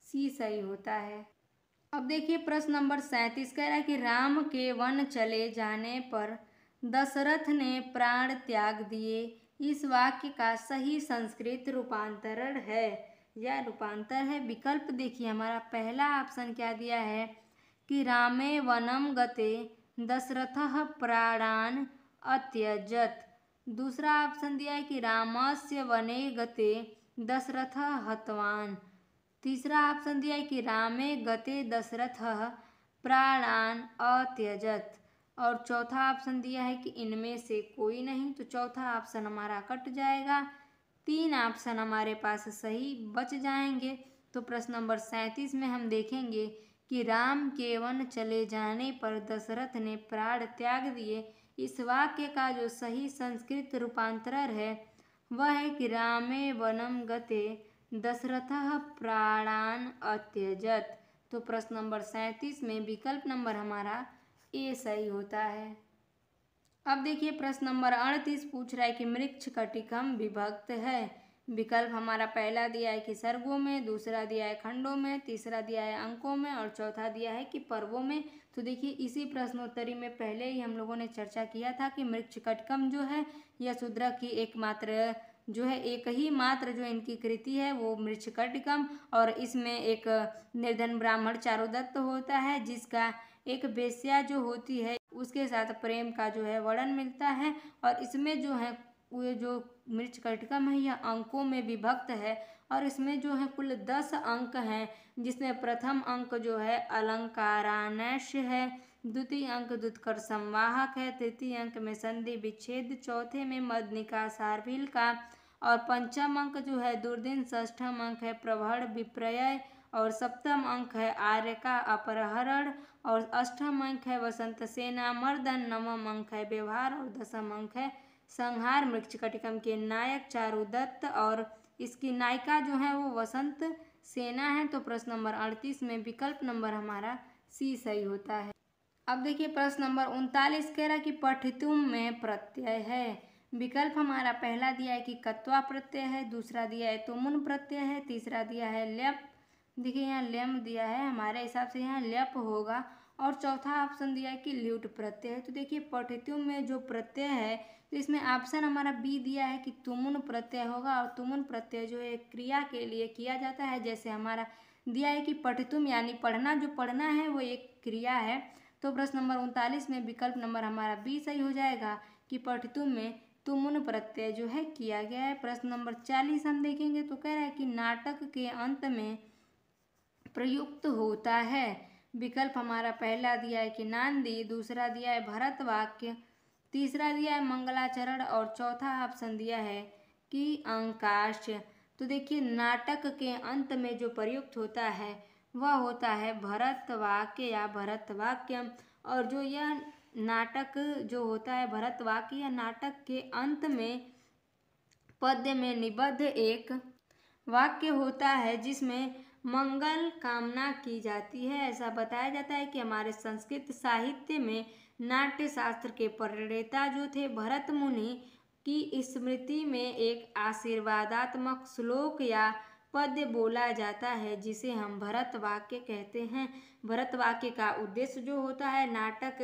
सी सही होता है। अब देखिए प्रश्न नंबर 37 कह रहा है कि राम के वन चले जाने पर दशरथ ने प्राण त्याग दिए, इस वाक्य का सही संस्कृत रूपांतरण है या रूपांतर है। विकल्प देखिए हमारा पहला ऑप्शन क्या दिया है कि रामे वनम गते दशरथः प्राणान् अत्यजत। दूसरा ऑप्शन दिया है कि रामस्य वने गते दशरथः हतवान्। तीसरा ऑप्शन दिया है कि रामे गते दशरथः प्राणान् अत्यजत। और चौथा ऑप्शन दिया है कि इनमें से कोई नहीं। तो चौथा ऑप्शन हमारा कट जाएगा, 3 ऑप्शन हमारे पास सही बच जाएंगे। तो प्रश्न नंबर 37 में हम देखेंगे कि राम के वन चले जाने पर दशरथ ने प्राण त्याग दिए, इस वाक्य का जो सही संस्कृत रूपांतरण है वह है कि रामे वनम गते दशरथः प्राणान् अत्यजत। तो प्रश्न नंबर 37 में विकल्प नंबर हमारा ए सही होता है। अब देखिए प्रश्न नंबर 38 पूछ रहा है कि मृक्ष कटिकम विभक्त है। विकल्प हमारा पहला दिया है कि सर्गों में, दूसरा दिया है खंडों में, तीसरा दिया है अंकों में और चौथा दिया है कि पर्वों में। तो देखिए इसी प्रश्नोत्तरी में पहले ही हम लोगों ने चर्चा किया था कि मृक्ष कटिकम जो है यह शूद्रक की एकमात्र जो है एक ही मात्र जो इनकी कृति है वो मृच्छकटिकम, और इसमें एक निर्धन ब्राह्मण चारुदत्त होता है जिसका एक वेश्या जो होती है उसके साथ प्रेम का जो है वर्णन मिलता है। और इसमें जो है ये जो मृच्छकटिकम है यह अंकों में विभक्त है और इसमें जो है कुल 10 अंक हैं, जिसमें प्रथम अंक जो है अलंकारान्वय है, द्वितीय अंक दुत्कर संवाहक है, तृतीय अंक में संधि विच्छेद, चौथे में मदनिका सारभील का, और पंचम अंक जो है दुर्दिन, षष्ठम अंक है प्रभड़ विपर्यय और सप्तम अंक है आर्य का अपहरण और अष्टम अंक है वसंत सेना मर्दन, नवम अंक है व्यवहार और दसम अंक है संहार। मृच्छकटिकम के नायक चारुदत्त और इसकी नायिका जो है वो वसंत सेना है। तो प्रश्न नंबर 38 में विकल्प नंबर हमारा सी सही होता है। अब देखिए प्रश्न नंबर 39 कह रहा है कि पठितुम में प्रत्यय है। विकल्प हमारा पहला दिया है कि कत्वा प्रत्यय है, दूसरा दिया है तुमुन प्रत्यय है, तीसरा दिया है ल्यप, देखिए यहाँ लेम दिया है, हमारे हिसाब से यहाँ ल्यप होगा, और चौथा ऑप्शन दिया है कि ल्यूट प्रत्यय है। तो देखिए पठितुम में जो प्रत्यय है तो इसमें ऑप्शन हमारा बी दिया है कि तुमुन प्रत्यय होगा, और तुमुन प्रत्यय जो है क्रिया के लिए किया जाता है। जैसे हमारा दिया है कि पठितुम यानी पढ़ना, जो पढ़ना है वो एक क्रिया है। तो प्रश्न नंबर 39 में विकल्प नंबर हमारा बी सही हो जाएगा कि पठितुम में तुमुन प्रत्यय जो है किया गया है। प्रश्न नंबर 40 हम देखेंगे तो कह रहा है कि नाटक के अंत में प्रयुक्त होता है। विकल्प हमारा पहला दिया है कि नांदी, दूसरा दिया है भरत वाक्य, तीसरा दिया है मंगलाचरण और चौथा ऑप्शन दिया है कि अंकाश। तो देखिए नाटक के अंत में जो प्रयुक्त होता है वह होता है भरत वाक्य या भरत वाक्यम, और जो यह नाटक जो होता है भरत वाक्य या नाटक के अंत में पद्य में निबद्ध एक वाक्य होता है जिसमें मंगल कामना की जाती है। ऐसा बताया जाता है कि हमारे संस्कृत साहित्य में नाट्य शास्त्र के प्रणेता जो थे भरत मुनि की स्मृति में एक आशीर्वादात्मक श्लोक या पद्य बोला जाता है जिसे हम भरत वाक्य कहते हैं। भरत वाक्य का उद्देश्य जो होता है नाटक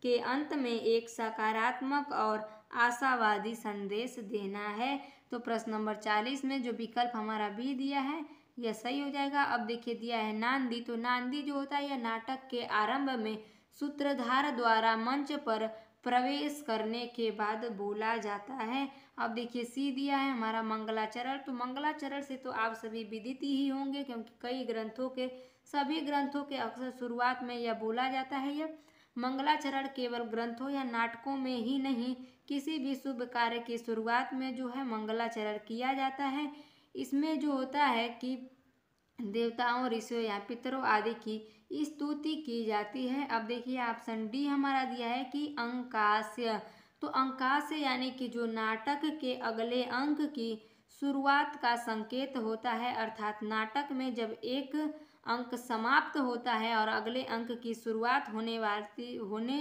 के अंत में एक सकारात्मक और आशावादी संदेश देना है। तो प्रश्न नंबर 40 में जो विकल्प हमारा बी दिया है यह सही हो जाएगा। अब देखिए दिया है नांदी, तो नांदी जो होता है यह नाटक के आरंभ में सूत्रधार द्वारा मंच पर प्रवेश करने के बाद बोला जाता है। अब देखिए सी दिया है हमारा मंगलाचरण, तो मंगलाचरण से तो आप सभी विदित ही होंगे क्योंकि सभी ग्रंथों के अक्सर शुरुआत में यह बोला जाता है। यह मंगलाचरण केवल ग्रंथों या नाटकों में ही नहीं, किसी भी शुभ कार्य की शुरुआत में जो है मंगलाचरण किया जाता है। इसमें जो होता है कि देवताओं, ऋषियों या पितरों आदि की स्तुति की जाती है। अब देखिए ऑप्शन डी हमारा दिया है कि अंकास्य। तो अंकास्य यानी कि जो नाटक के अगले अंक की शुरुआत का संकेत होता है, अर्थात नाटक में जब एक अंक समाप्त होता है और अगले अंक की शुरुआत होने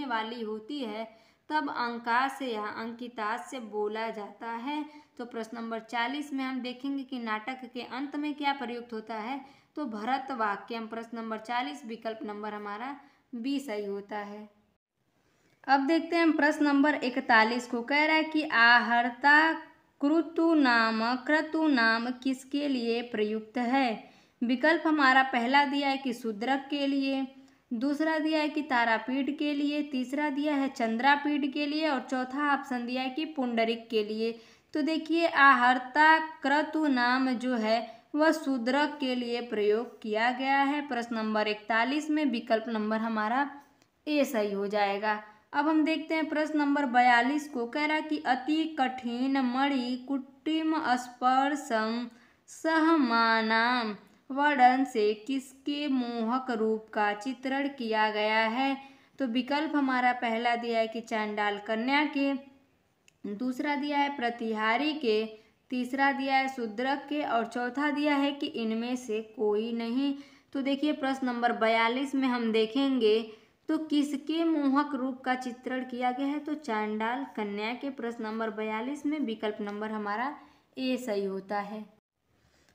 वाली होती है, तब अंकास्य या अंकितास्य बोला जाता है। तो प्रश्न नंबर 40 में हम देखेंगे कि नाटक के अंत में क्या प्रयुक्त होता है, तो भरत वाक्यम। प्रश्न नंबर 40 विकल्प नंबर हमारा बी सही होता है। अब देखते हैं प्रश्न नंबर 41 को। कह रहा है कि आहर्ता क्रतु नाम किसके लिए प्रयुक्त है। विकल्प हमारा पहला दिया है कि शूद्रक के लिए, दूसरा दिया है कि तारापीठ के लिए, तीसरा दिया है चंद्रापीठ के लिए और चौथा ऑप्शन दिया है कि पुंडरिक के लिए। तो देखिए आहर्ता क्रतु नाम जो है वह शूद्रक के लिए प्रयोग किया गया है। प्रश्न नंबर 41 में विकल्प नंबर हमारा ए सही हो जाएगा। अब हम देखते हैं प्रश्न नंबर 42 को। कह रहा कि अति कठिन मणि कुट्टिम स्पर्शम सहमानाम वर्णन से किसके मोहक रूप का चित्रण किया गया है। तो विकल्प हमारा पहला दिया है कि चांडाल कन्या के, दूसरा दिया है प्रतिहारी के, तीसरा दिया है शूद्रक के और चौथा दिया है कि इनमें से कोई नहीं। तो देखिए प्रश्न नंबर 42 में हम देखेंगे तो किसके मोहक रूप का चित्रण किया गया है, तो चांडाल कन्या के। प्रश्न नंबर 42 में विकल्प नंबर हमारा ए सही होता है।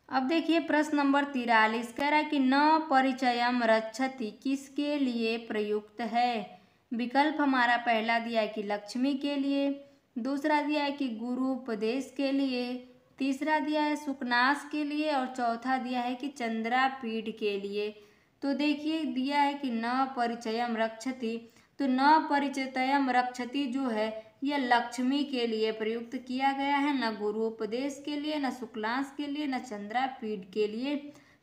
अब देखिए प्रश्न नंबर 43 कह रहा है कि न परिचयम रक्षति किसके लिए प्रयुक्त है। विकल्प हमारा पहला दिया है कि लक्ष्मी के लिए, दूसरा दिया है कि गुरु उपदेश के लिए, तीसरा दिया है सुकनास के लिए और चौथा दिया है कि चंद्रापीठ के लिए। तो देखिए दिया है कि न परिचयम रक्षति, तो न परिचयम रक्षति जो है यह लक्ष्मी के लिए प्रयुक्त किया गया है, न गुरु उपदेश के लिए, न शुक्लांश के लिए, न चंद्रापीठ के लिए।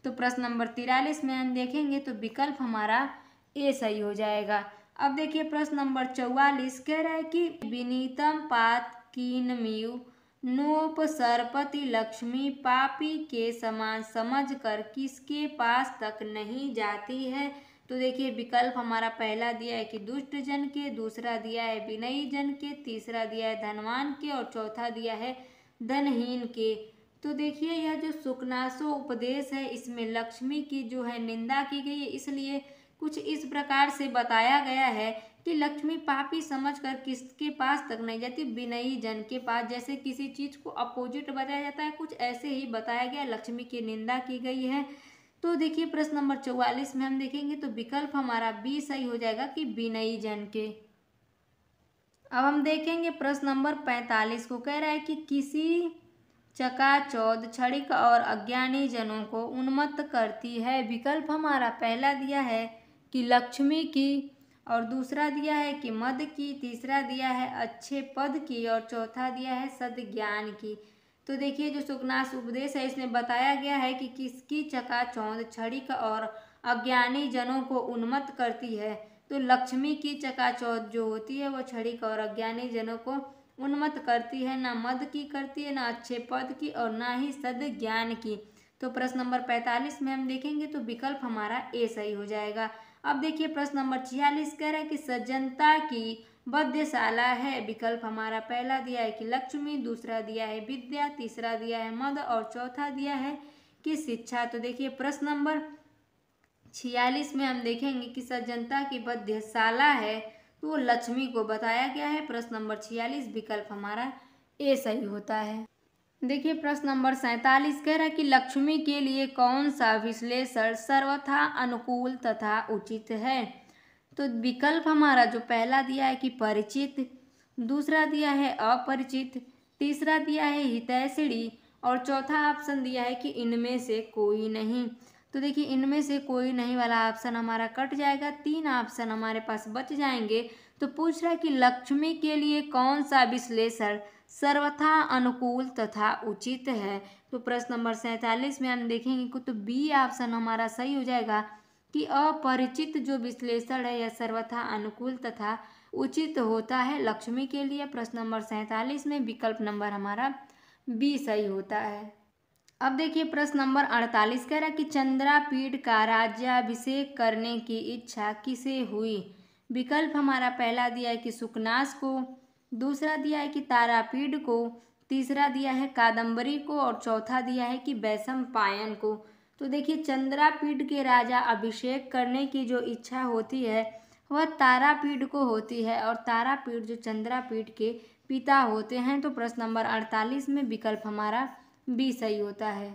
तो प्रश्न नंबर 43 में हम देखेंगे तो विकल्प हमारा ए सही हो जाएगा। अब देखिए प्रश्न नंबर 44 कह रहा है कि विनीतम पात कीनमियु नोपसर्पति लक्ष्मी पापी के समान समझकर किसके पास तक नहीं जाती है। तो देखिए विकल्प हमारा पहला दिया है कि दुष्ट जन के, दूसरा दिया है विनयी जन के, तीसरा दिया है धनवान के और चौथा दिया है धनहीन के। तो देखिए यह जो सुकनासो उपदेश है इसमें लक्ष्मी की जो है निंदा की गई है, इसलिए कुछ इस प्रकार से बताया गया है कि लक्ष्मी पापी समझकर किसके पास तक नहीं जाती, विनयी जन के पास। जैसे किसी चीज को अपोजिट बताया जाता है, कुछ ऐसे ही बताया गया, लक्ष्मी की निंदा की गई है। तो देखिए प्रश्न नंबर 44 में हम देखेंगे तो विकल्प हमारा बी सही हो जाएगा कि विनयी जन के। अब हम देखेंगे प्रश्न नंबर 45 को। कह रहा है कि किसी चकाचौंध क्षणिक और अज्ञानी जनों को उन्मत्त करती है। विकल्प हमारा पहला दिया है कि लक्ष्मी की और दूसरा दिया है कि मद की, तीसरा दिया है अच्छे पद की और चौथा दिया है सद्ज्ञान की। तो देखिए जो सुकनास उपदेश है इसमें बताया गया है कि किसकी चकाचौंध क्षणिक और अज्ञानी जनों को उन्मत्त करती है। तो लक्ष्मी की चकाचौंध जो होती है वह क्षणिक और अज्ञानी जनों को उन्मत्त करती है, ना मद की करती है, ना अच्छे पद की और ना ही सद्ज्ञान की। तो प्रश्न नंबर 45 में हम देखेंगे तो विकल्प हमारा ए सही हो जाएगा। अब देखिए प्रश्न नंबर 46 कह रहा है कि सज्जनता की बद्यशाला है। विकल्प हमारा पहला दिया है कि लक्ष्मी, दूसरा दिया है विद्या, तीसरा दिया है मद और चौथा दिया है कि शिक्षा। तो देखिए प्रश्न नंबर 46 में हम देखेंगे कि सज्जनता की बद्यशाला है तो वो लक्ष्मी को बताया गया है। प्रश्न नंबर 46 विकल्प हमारा ए सही होता है। देखिए प्रश्न नंबर 47 कह रहा है कि लक्ष्मी के लिए कौन सा विश्लेषण सर्वथा अनुकूल तथा उचित है। तो विकल्प हमारा जो पहला दिया है कि परिचित, दूसरा दिया है अपरिचित, तीसरा दिया है हितैषणी और चौथा ऑप्शन दिया है कि इनमें से कोई नहीं। तो देखिए इनमें से कोई नहीं वाला ऑप्शन हमारा कट जाएगा, तीन ऑप्शन हमारे पास बच जाएंगे। तो पूछ रहा है कि लक्ष्मी के लिए कौन सा विश्लेषण सर्वथा अनुकूल तथा उचित है। तो प्रश्न नंबर 47 में हम देखेंगे कि तो बी ऑप्शन हमारा सही हो जाएगा कि अपरिचित जो विश्लेषण है यह सर्वथा अनुकूल तथा उचित होता है लक्ष्मी के लिए। प्रश्न नंबर 47 में विकल्प नंबर हमारा बी सही होता है। अब देखिए प्रश्न नंबर 48 कह रहा है कि चंद्रापीठ का राज्याभिषेक करने की इच्छा किसे हुई। विकल्प हमारा पहला दिया है कि सुकनास को, दूसरा दिया है कि तारापीठ को, तीसरा दिया है कादम्बरी को और चौथा दिया है कि वैशंपायन को। तो देखिए चंद्रापीठ के राजा अभिषेक करने की जो इच्छा होती है वह तारापीठ को होती है और तारापीठ जो चंद्रापीठ के पिता होते हैं। तो प्रश्न नंबर 48 में विकल्प हमारा बी सही होता है।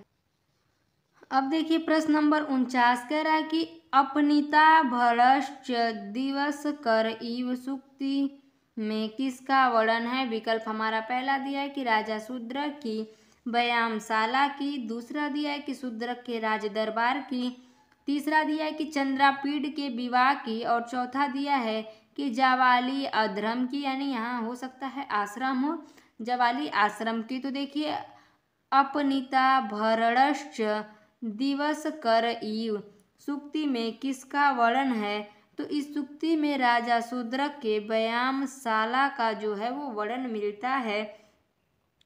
अब देखिए प्रश्न नंबर 49 कह रहा है कि अपनिता भरश्च दिवस कर इव सूक्ति में किसका वर्णन है। विकल्प हमारा पहला दिया है कि राजा शूद्रक की व्यायामशाला की, दूसरा दिया है कि शूद्रक के राज दरबार की, तीसरा दिया है कि चंद्रापीठ के विवाह की और चौथा दिया है कि जावाली अधर्म की, यानी यहाँ हो सकता है आश्रम हो, जावाली आश्रम की। तो देखिए अपनिता भरश्च दिवस कर इव सूक्ति में किसका वर्णन है। तो इस सूक्ति में राजा शूद्रक के व्यायामशाला का जो है वो वर्णन मिलता है।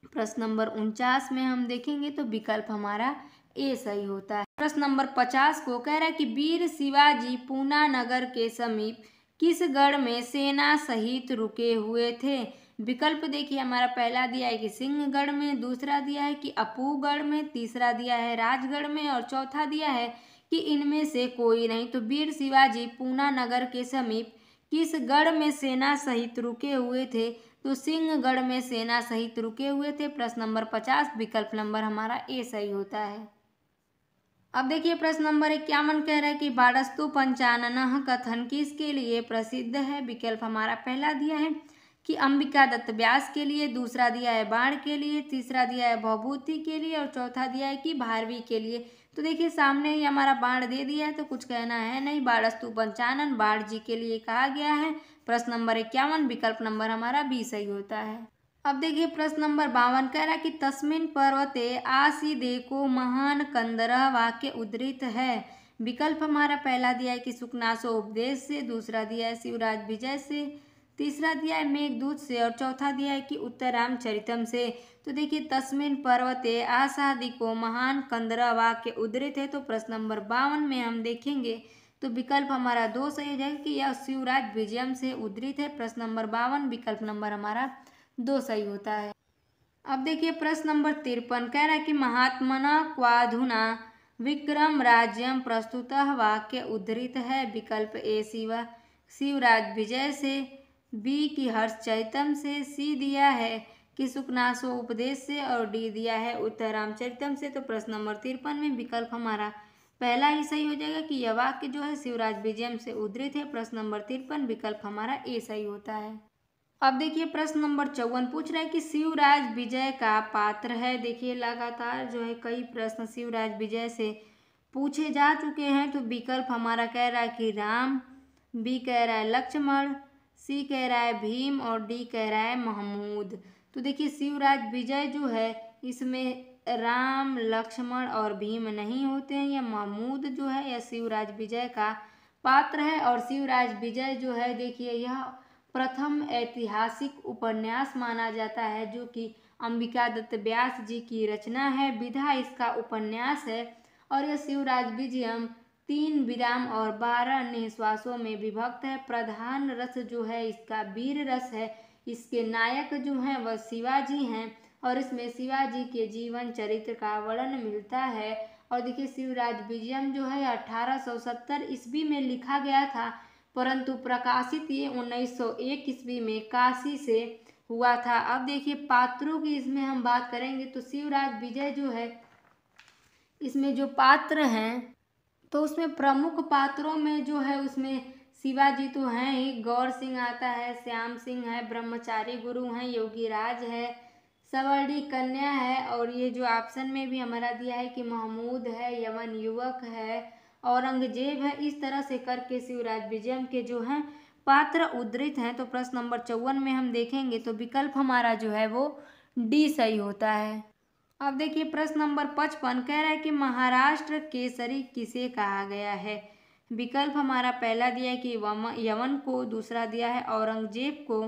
प्रश्न नंबर 49 में हम देखेंगे तो विकल्प हमारा ए सही होता है। प्रश्न नंबर 50 को कह रहा है कि वीर शिवाजी पूना नगर के समीप किस गढ़ में सेना सहित रुके हुए थे। विकल्प देखिए हमारा पहला दिया है कि सिंहगढ़ में, दूसरा दिया है कि अपूगढ़ में, तीसरा दिया है राजगढ़ में और चौथा दिया है कि इनमें से कोई नहीं। तो वीर शिवाजी पूना नगर के समीप किस गढ़ में सेना सहित रुके हुए थे। तो सिंहगढ़ में सेना सहित रुके हुए थे। प्रश्न नंबर 50 विकल्प नंबर हमारा ए सही होता है। अब देखिए प्रश्न नंबर 51 कह रहा है कि बाड़स्तु पंचानन कथन किसके लिए प्रसिद्ध है। विकल्प हमारा पहला दिया है कि अंबिका दत्त व्यास के लिए, दूसरा दिया है बाण के लिए, तीसरा दिया है भवभूति के लिए और चौथा दिया है कि भारवी के लिए। तो देखिए सामने ही हमारा बाण दे दिया है तो कुछ कहना है नहीं, बाड़स्तु पंचानन बाण जी के लिए कहा गया है। प्रश्न नंबर 51 विकल्प नंबर हमारा बी सही होता है। अब देखिए प्रश्न नंबर 52 कह रहा है कि तस्मिन पर्वते आसीदेको महान कंदरः वाक्य उद्धृत है। विकल्प हमारा पहला दिया है कि सुकनासो उपदेश से, दूसरा दिया है शिवराज विजय से, तीसरा दिया है मेघदूत से और चौथा दिया है कि उत्तरामचरितम से। तो देखिए तस्मिन पर्वते आसादिको महान कंदरः वाक्य उद्धृत है। तो प्रश्न नंबर 52 में हम देखेंगे तो विकल्प हमारा 2 सही हो जाएगा कि यह शिवराज विजयम से उद्धृत है। प्रश्न नंबर 52 विकल्प नंबर हमारा 2 सही होता है। अब देखिए प्रश्न नंबर 53 कह रहा है कि महात्मना क्वाधुना विक्रम राज्यम प्रस्तुतः वाक्य उद्धृत है। विकल्प ए शिवराज विजय से, बी की हर्षचरितम से, सी दिया है कि सुकनासो उपदेश से और डी दिया है उत्तरामचरितम से। तो प्रश्न नंबर 53 में विकल्प हमारा पहला ही सही हो जाएगा कि यह वाक्य जो है शिवराज विजयम से उद्धृत है। प्रश्न नंबर 53 विकल्प हमारा ए सही होता है। अब देखिए प्रश्न नंबर 54 पूछ रहा है कि शिवराज विजय का पात्र है। देखिए लगातार जो है कई प्रश्न शिवराज विजय से पूछे जा चुके हैं। तो विकल्प हमारा कह रहा है कि राम, बी कह रहा है लक्ष्मण, सी कह रहा है भीम और डी कह रहा है महमूद। तो देखिए शिवराज विजय जो है इसमें राम, लक्ष्मण और भीम नहीं होते हैं। यह महमूद जो है यह शिवराज विजय का पात्र है। और शिवराज विजय जो है देखिए यह प्रथम ऐतिहासिक उपन्यास माना जाता है जो कि अंबिका दत्त व्यास जी की रचना है। विधा इसका उपन्यास है और यह शिवराज विजयम 3 विराम और 12 निःश्वासों में विभक्त है। प्रधान रस जो है इसका वीर रस है। इसके नायक जो हैं वह शिवाजी हैं और इसमें शिवाजी के जीवन चरित्र का वर्णन मिलता है। और देखिए शिवराज विजयम जो है 1870 ईस्वी में लिखा गया था, परंतु प्रकाशित ये 1901 ईस्वी में काशी से हुआ था। अब देखिए पात्रों की इसमें हम बात करेंगे तो शिवराज विजय जो है इसमें जो पात्र हैं तो उसमें प्रमुख पात्रों में जो है उसमें शिवाजी तो हैं ही, गौर सिंह आता है, श्याम सिंह है, ब्रह्मचारी गुरु हैं, योगीराज है, सवर्णी कन्या है और ये जो ऑप्शन में भी हमारा दिया है कि महमूद है, यमन युवक है, औरंगजेब है। इस तरह से करके शिवराज विजयम के जो हैं पात्र उद्धृत हैं। तो प्रश्न नंबर 54 में हम देखेंगे तो विकल्प हमारा जो है वो डी सही होता है। अब देखिए प्रश्न नंबर 55 कह रहा है कि महाराष्ट्र केसरी किसे कहा गया है। विकल्प हमारा पहला दिया है कि यवन को, दूसरा दिया है औरंगजेब को,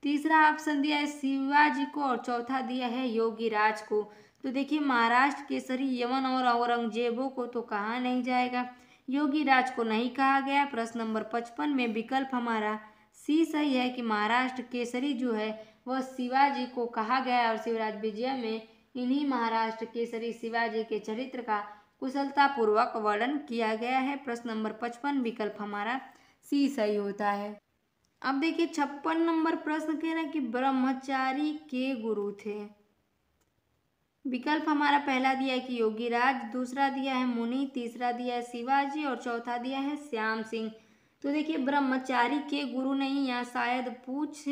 तीसरा ऑप्शन दिया है शिवाजी को और चौथा दिया है योगीराज को। तो देखिए महाराष्ट्र केसरी यवन और औरंगजेबों को तो कहा नहीं जाएगा। योगी राज को नहीं कहा गया। प्रश्न नंबर 55 में विकल्प हमारा सी सही है कि महाराष्ट्र केसरी जो है वह शिवाजी को कहा गया है और शिवराज विजय में इन्हीं महाराष्ट्र केसरी शिवाजी के चरित्र का कुशलता पूर्वक वर्णन किया गया है। प्रश्न नंबर 55 विकल्प हमारा सी सही होता है। अब देखिए 56 नंबर प्रश्न कह रहा है कि ब्रह्मचारी के गुरु थे। विकल्प हमारा पहला दिया है कि योगीराज, दूसरा दिया है मुनि, तीसरा दिया है शिवाजी और चौथा दिया है श्याम सिंह। तो देखिए ब्रह्मचारी के गुरु नहीं, यहाँ शायद पूछ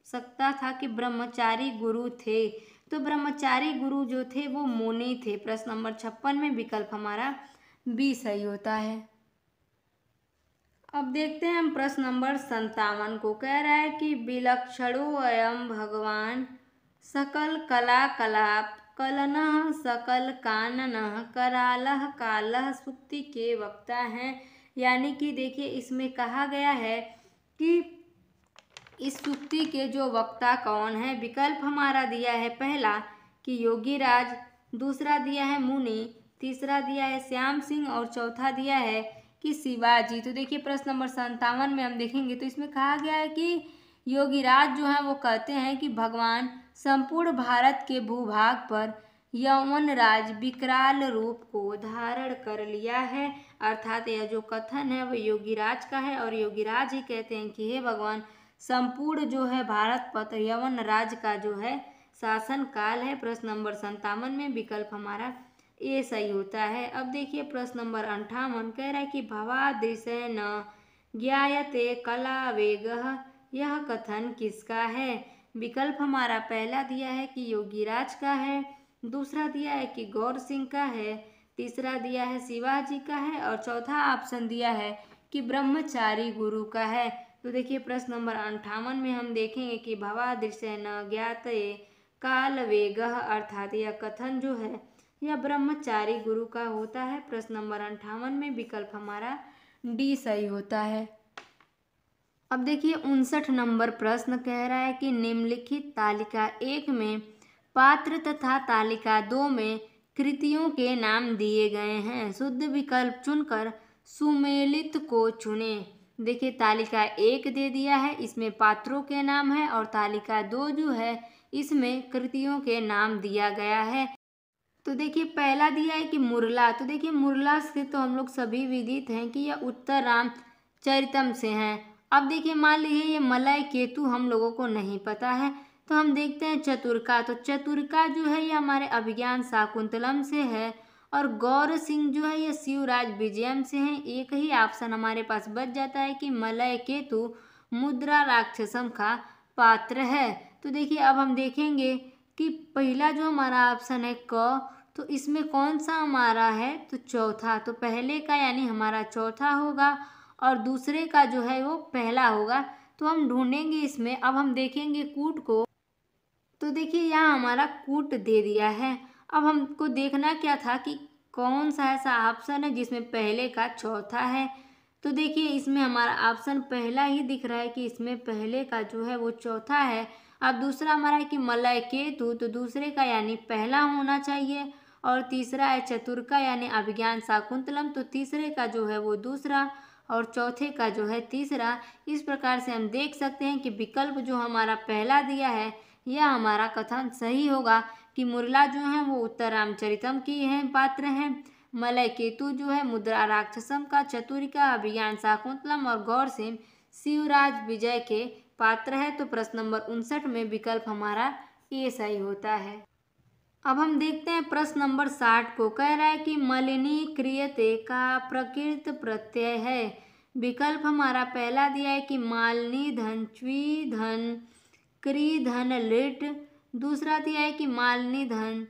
सकता था कि ब्रह्मचारी गुरु थे, तो ब्रह्मचारी गुरु जो थे वो मुनि थे। प्रश्न नंबर 56 में विकल्प हमारा बी सही होता है। अब देखते हैं हम प्रश्न नंबर 57 को। कह रहा है कि विलक्षणो अयम भगवान सकल कला कलाप कलनः सकल काननः करालः कालः सुक्ति के वक्ता हैं। यानी कि देखिए इसमें कहा गया है कि इस सुक्ति के जो वक्ता कौन है। विकल्प हमारा दिया है पहला कि योगीराज, दूसरा दिया है मुनि, तीसरा दिया है श्याम सिंह और चौथा दिया है कि शिवाजी। तो देखिए प्रश्न नंबर 57 में हम देखेंगे तो इसमें कहा गया है कि योगीराज जो है वो कहते हैं कि भगवान संपूर्ण भारत के भूभाग पर यौवन राज विकराल रूप को धारण कर लिया है। अर्थात यह जो कथन है वो योगीराज का है और योगीराज ही कहते हैं कि हे भगवान संपूर्ण जो है भारत पर यवन राज का जो है शासन काल है। प्रश्न नंबर 57 में विकल्प हमारा ए सही होता है। अब देखिए प्रश्न नंबर 58 कह रहा है कि भवादृशे न ज्ञायते कला वेगः, यह कथन किसका है। विकल्प हमारा पहला दिया है कि योगीराज का है, दूसरा दिया है कि गौर सिंह का है, तीसरा दिया है शिवाजी का है और चौथा ऑप्शन दिया है कि ब्रह्मचारी गुरु का है। तो देखिए प्रश्न नंबर 58 में हम देखेंगे कि भवादृशे न ज्ञाते काल वेगः, अर्थात यह कथन जो है यह ब्रह्मचारी गुरु का होता है। प्रश्न नंबर 58 में विकल्प हमारा डी सही होता है। अब देखिए 59 नंबर प्रश्न कह रहा है कि निम्नलिखित तालिका 1 में पात्र तथा तालिका 2 में कृतियों के नाम दिए गए हैं। शुद्ध विकल्प चुनकर सुमेलित को चुने। देखिए तालिका 1 दे दिया है, इसमें पात्रों के नाम है और तालिका 2 जो है इसमें कृतियों के नाम दिया गया है। तो देखिए पहला दिया है कि मुरला। तो देखिए मुरला से तो हम लोग सभी विदित हैं कि यह उत्तर रामचरितम से हैं। अब देखिए मान लीजिए ये मलय केतु हम लोगों को नहीं पता है, तो हम देखते हैं चतुरका। तो चतुरका जो है ये हमारे अभिज्ञान शाकुंतलम से है और गौर सिंह जो है ये शिवराज विजयम से हैं। एक ही ऑप्शन हमारे पास बच जाता है कि मलय केतु मुद्रा राक्षसम का पात्र है। तो देखिए अब हम देखेंगे कि पहला जो हमारा ऑप्शन है क, तो इसमें कौन सा हमारा है, तो चौथा। तो पहले का यानी हमारा चौथा होगा और दूसरे का जो है वो पहला होगा। तो हम ढूंढेंगे इसमें। अब हम देखेंगे कूट को। तो देखिए यहाँ हमारा कूट दे दिया है। अब हमको देखना क्या था कि कौन सा ऐसा ऑप्शन है जिसमें पहले का चौथा है। तो देखिए इसमें हमारा ऑप्शन पहला ही दिख रहा है कि इसमें पहले का जो है वो चौथा है। अब दूसरा हमारा है कि मलय केतु, तो दूसरे का यानी पहला होना चाहिए और तीसरा है चतुर्का यानी अभिज्ञान शाकुंतलम, तो तीसरे का जो है वो दूसरा और चौथे का जो है तीसरा। इस प्रकार से हम देख सकते हैं कि विकल्प जो हमारा पहला दिया है यह हमारा कथन सही होगा कि मुरला जो है वो उत्तर रामचरितम की हैं पात्र हैं, मलय केतु जो है मुद्रा राक्षसम का, चतुरिका अभिज्ञान शाकुंतलम और गौर सिंह शिवराज विजय के पात्र है। तो प्रश्न नंबर 59 में विकल्प हमारा ए सही होता है। अब हम देखते हैं प्रश्न नंबर 60 को। कह रहा है कि मलिनी क्रियते का प्रकृत प्रत्यय है। विकल्प हमारा पहला दिया है कि मालिनी धन च्वी धन क्री धन लिट, दूसरा दिया है कि मालिनी धन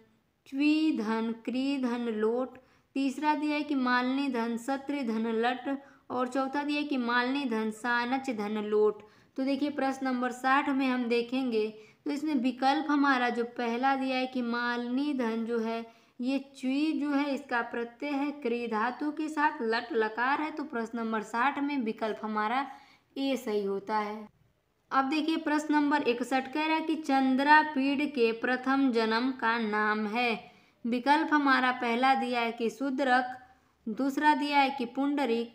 च्वी धन क्री धन लोट, तीसरा दिया है कि मालिनी धन सत्र धन लट और चौथा दिया है कि मालिनी धन सानच धन लोट। तो देखिए प्रश्न नंबर 60 में हम देखेंगे तो इसमें विकल्प हमारा जो पहला दिया है कि मालिनी धन जो है ये च्वी जो है इसका प्रत्यय है क्री धातु के साथ, लट लकार है। तो प्रश्न नंबर 60 में विकल्प हमारा ए सही होता है। अब देखिए प्रश्न नंबर 61 कह रहा है कि चंद्रापीड़ के प्रथम जन्म का नाम है। विकल्प हमारा पहला दिया है कि शूद्रक, दूसरा दिया है कि पुंडरीक,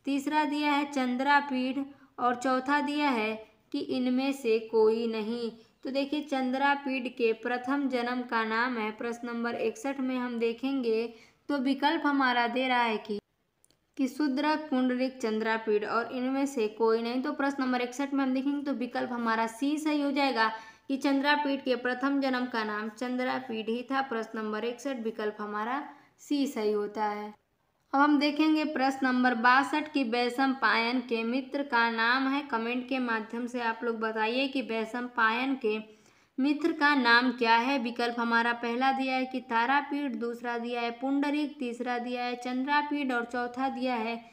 तीसरा दिया है चंद्रापीठ और चौथा दिया है कि इनमें से कोई नहीं। तो देखिए चंद्रापीठ के प्रथम जन्म का नाम है, प्रश्न नंबर 61 में हम देखेंगे तो विकल्प हमारा दे रहा है कि शूद्रक, पुंडरीक, चंद्रापीठ और इनमें से कोई नहीं। तो प्रश्न नंबर 61 में हम देखेंगे तो विकल्प हमारा सी सही हो जाएगा कि चंद्रापीठ के प्रथम जन्म का नाम चंद्रापीठ ही था। प्रश्न नंबर 61 विकल्प हमारा सी सही होता है। अब हम देखेंगे प्रश्न नंबर 62 की वैशंपायन के मित्र का नाम है। कमेंट के माध्यम से आप लोग बताइए कि वैशंपायन के मित्र का नाम क्या है। विकल्प हमारा पहला दिया है कि तारापीठ, दूसरा दिया है पुंडरीक, तीसरा दिया है चंद्रापीठ और चौथा दिया है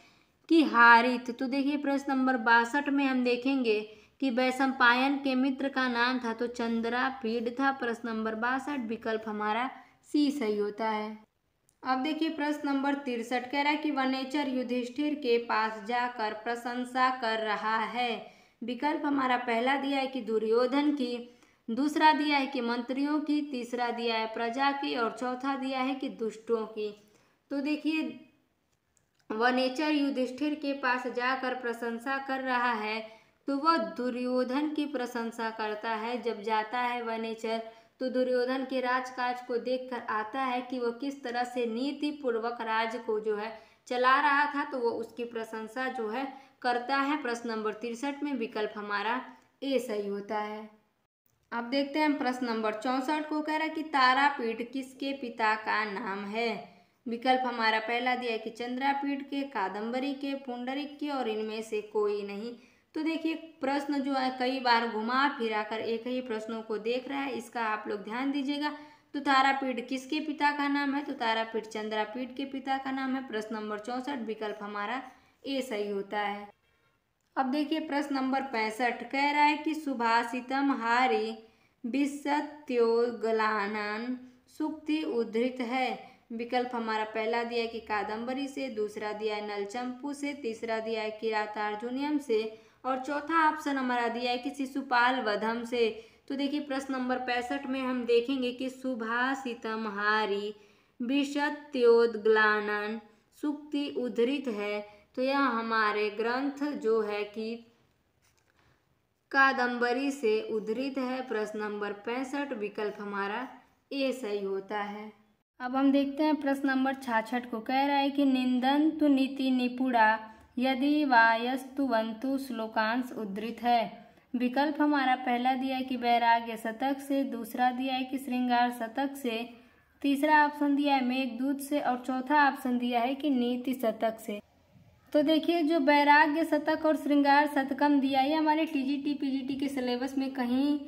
कि हारित। तो देखिए प्रश्न नंबर 62 में हम देखेंगे कि वैशंपायन के मित्र का नाम था तो चंद्रापीठ था। प्रश्न नंबर 62 विकल्प हमारा सी सही होता है। अब देखिए प्रश्न नंबर 63 कह रहा है कि वनेचर युधिष्ठिर के पास जाकर प्रशंसा कर रहा है। विकल्प हमारा पहला दिया है कि दुर्योधन की, दूसरा दिया है कि मंत्रियों की, तीसरा दिया है प्रजा की और चौथा दिया है कि दुष्टों की। तो देखिए वनेचर युधिष्ठिर के पास जाकर प्रशंसा कर रहा है तो वह दुर्योधन की प्रशंसा करता है। जब जाता है वनेचर तो दुर्योधन के राजकाज को देखकर आता है कि वह किस तरह से नीति पूर्वक राज्य को जो है चला रहा था, तो वो उसकी प्रशंसा जो है करता है। प्रश्न नंबर 63 में विकल्प हमारा ए सही होता है। अब देखते हैं प्रश्न नंबर 64 को कह रहा है कि तारापीठ किसके पिता का नाम है। विकल्प हमारा पहला दिया है कि चंद्रापीठ के, कादम्बरी के, पुंडरीक के और इनमें से कोई नहीं। तो देखिए प्रश्न जो है कई बार घुमा फिरा कर एक ही प्रश्नों को देख रहा है, इसका आप लोग ध्यान दीजिएगा। तो तारापीठ किसके पिता का नाम है, तो तारापीठ चंद्रापीठ के पिता का नाम है। प्रश्न नंबर 64 विकल्प हमारा ए सही होता है। अब देखिए प्रश्न नंबर 65 कह रहा है कि सुभाषितम हारी विसत्योगलानन सूक्ति उद्धृत है। विकल्प हमारा पहला दिया है कि कादम्बरी से, दूसरा दिया है नलचंपू से, तीसरा दिया है किरातार्जुनियम से और चौथा ऑप्शन हमारा दिया है कि शिशुपाल वधम से। तो देखिए प्रश्न नंबर 65 में हम देखेंगे कि सुभाषितम हारी विसत्योद्ग्लानन सूक्ति उद्धृत है। तो यह हमारे ग्रंथ जो है कि कादम्बरी से उद्धृत है। प्रश्न नंबर 65 विकल्प हमारा ए सही होता है। अब हम देखते हैं प्रश्न नंबर 66 को कह रहा है कि निंदन्तु नीति निपुणा यदि वायस्तुवन्तु श्लोकांश उद्धृत है। विकल्प हमारा पहला दिया है कि वैराग्य शतक से, दूसरा दिया है कि श्रृंगार शतक से, तीसरा ऑप्शन दिया है मेघदूत से और चौथा ऑप्शन दिया है कि नीति शतक से। तो देखिए जो वैराग्य शतक और श्रृंगार शतकम दिया है हमारे टीजीटी पीजीटी के सिलेबस में कहीं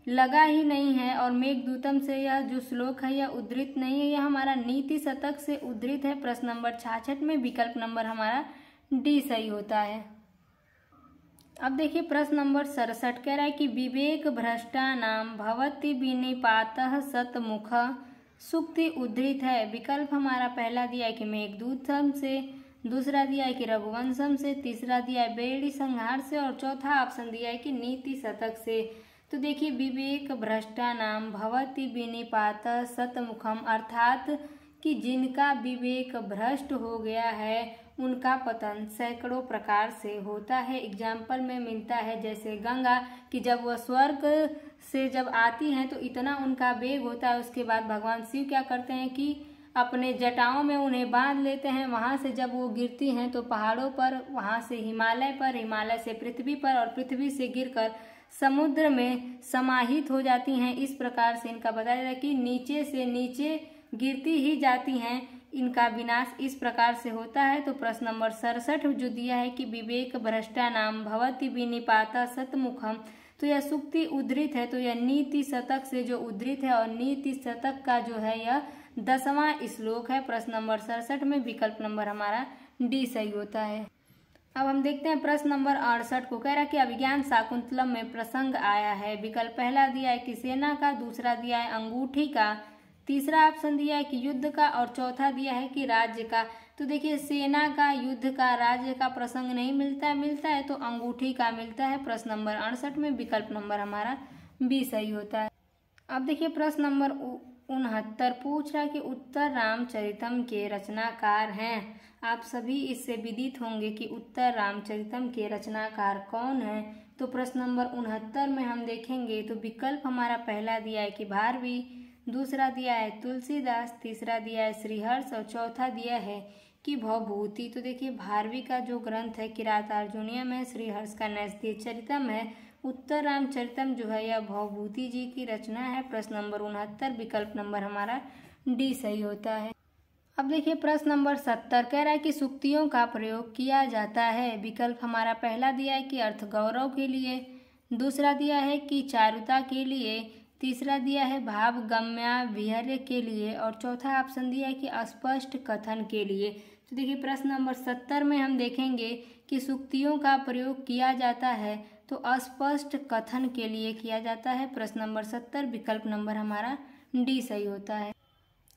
लगा ही नहीं है और मेघदूतम से यह जो श्लोक है यह उद्धृत नहीं है, यह हमारा नीति शतक से उद्धृत है। प्रश्न नंबर 66 में विकल्प नंबर हमारा डी सही होता है। अब देखिए प्रश्न नंबर 67 कह रहा है कि विवेक भ्रष्टा नाम भवति विनिपातः सतमुख सूक्ति उद्धृत है। विकल्प हमारा पहला दिया है कि मेघदूतम से, दूसरा दिया है कि रघुवंशम से, तीसरा दिया है बेड़ी संहार से और चौथा ऑप्शन दिया है कि नीति शतक से। तो देखिए विवेक भ्रष्टा नाम भवति विनिपातः सतमुखम अर्थात कि जिनका विवेक भ्रष्ट हो गया है उनका पतन सैकड़ों प्रकार से होता है। एग्जाम्पल में मिलता है जैसे गंगा कि जब वह स्वर्ग से जब आती हैं तो इतना उनका वेग होता है, उसके बाद भगवान शिव क्या करते हैं कि अपने जटाओं में उन्हें बांध लेते हैं। वहाँ से जब वो गिरती हैं तो पहाड़ों पर, वहाँ से हिमालय पर, हिमालय से पृथ्वी पर और पृथ्वी से गिरकर समुद्र में समाहित हो जाती हैं। इस प्रकार से इनका बताया जाता है कि नीचे से नीचे गिरती ही जाती हैं, इनका विनाश इस प्रकार से होता है। तो प्रश्न नंबर 67 जो दिया है कि विवेक भ्रष्टा नाम भवति विनिपाता सतमुखम, तो यह सूक्ति उद्धृत है, तो यह नीति शतक से जो उद्धृत है और नीति शतक का जो है यह 10वां श्लोक है। प्रश्न नंबर 67 में विकल्प नंबर हमारा डी सही होता है। अब हम देखते हैं प्रश्न नंबर 68 को कह रहा है कि अभिज्ञान शाकुंतलम में प्रसंग आया है। विकल्प पहला दिया है कि सेना का, दूसरा दिया है अंगूठी का, तीसरा ऑप्शन दिया है कि युद्ध का और चौथा दिया है कि राज्य का। तो देखिए सेना का, युद्ध का, राज्य का प्रसंग नहीं मिलता है तो अंगूठी का मिलता है। प्रश्न नंबर 68 में विकल्प नंबर हमारा बी सही होता है। अब देखिए प्रश्न नंबर 69 पूछ रहा है कि उत्तर रामचरितम के रचनाकार हैं। आप सभी इससे विदित होंगे कि उत्तर रामचरितम के रचनाकार कौन हैं। तो प्रश्न नंबर 69 में हम देखेंगे तो विकल्प हमारा पहला दिया है कि भारवी, दूसरा दिया है तुलसीदास, तीसरा दिया है श्रीहर्ष और चौथा दिया है कि भवभूति। तो देखिए भारवी का जो ग्रंथ है किरातार्जुनीयम है, श्रीहर्ष का नैषधीयचरितम है, उत्तर रामचरितम जो है यह भवभूति जी की रचना है। प्रश्न नंबर 69 विकल्प नंबर हमारा डी सही होता है। अब देखिए प्रश्न नंबर 70 कह रहा है कि सूक्तियों का प्रयोग किया जाता है। विकल्प हमारा पहला दिया है कि अर्थ गौरव के लिए, दूसरा दिया है कि चारुता के लिए, तीसरा दिया है भाव गम्याभिहर्य के लिए और चौथा ऑप्शन दिया है कि अस्पष्ट कथन के लिए। तो देखिए प्रश्न नंबर 70 में हम देखेंगे कि सूक्तियों का प्रयोग किया जाता है तो अस्पष्ट कथन के लिए किया जाता है। प्रश्न नंबर 70 विकल्प नंबर हमारा डी सही होता है।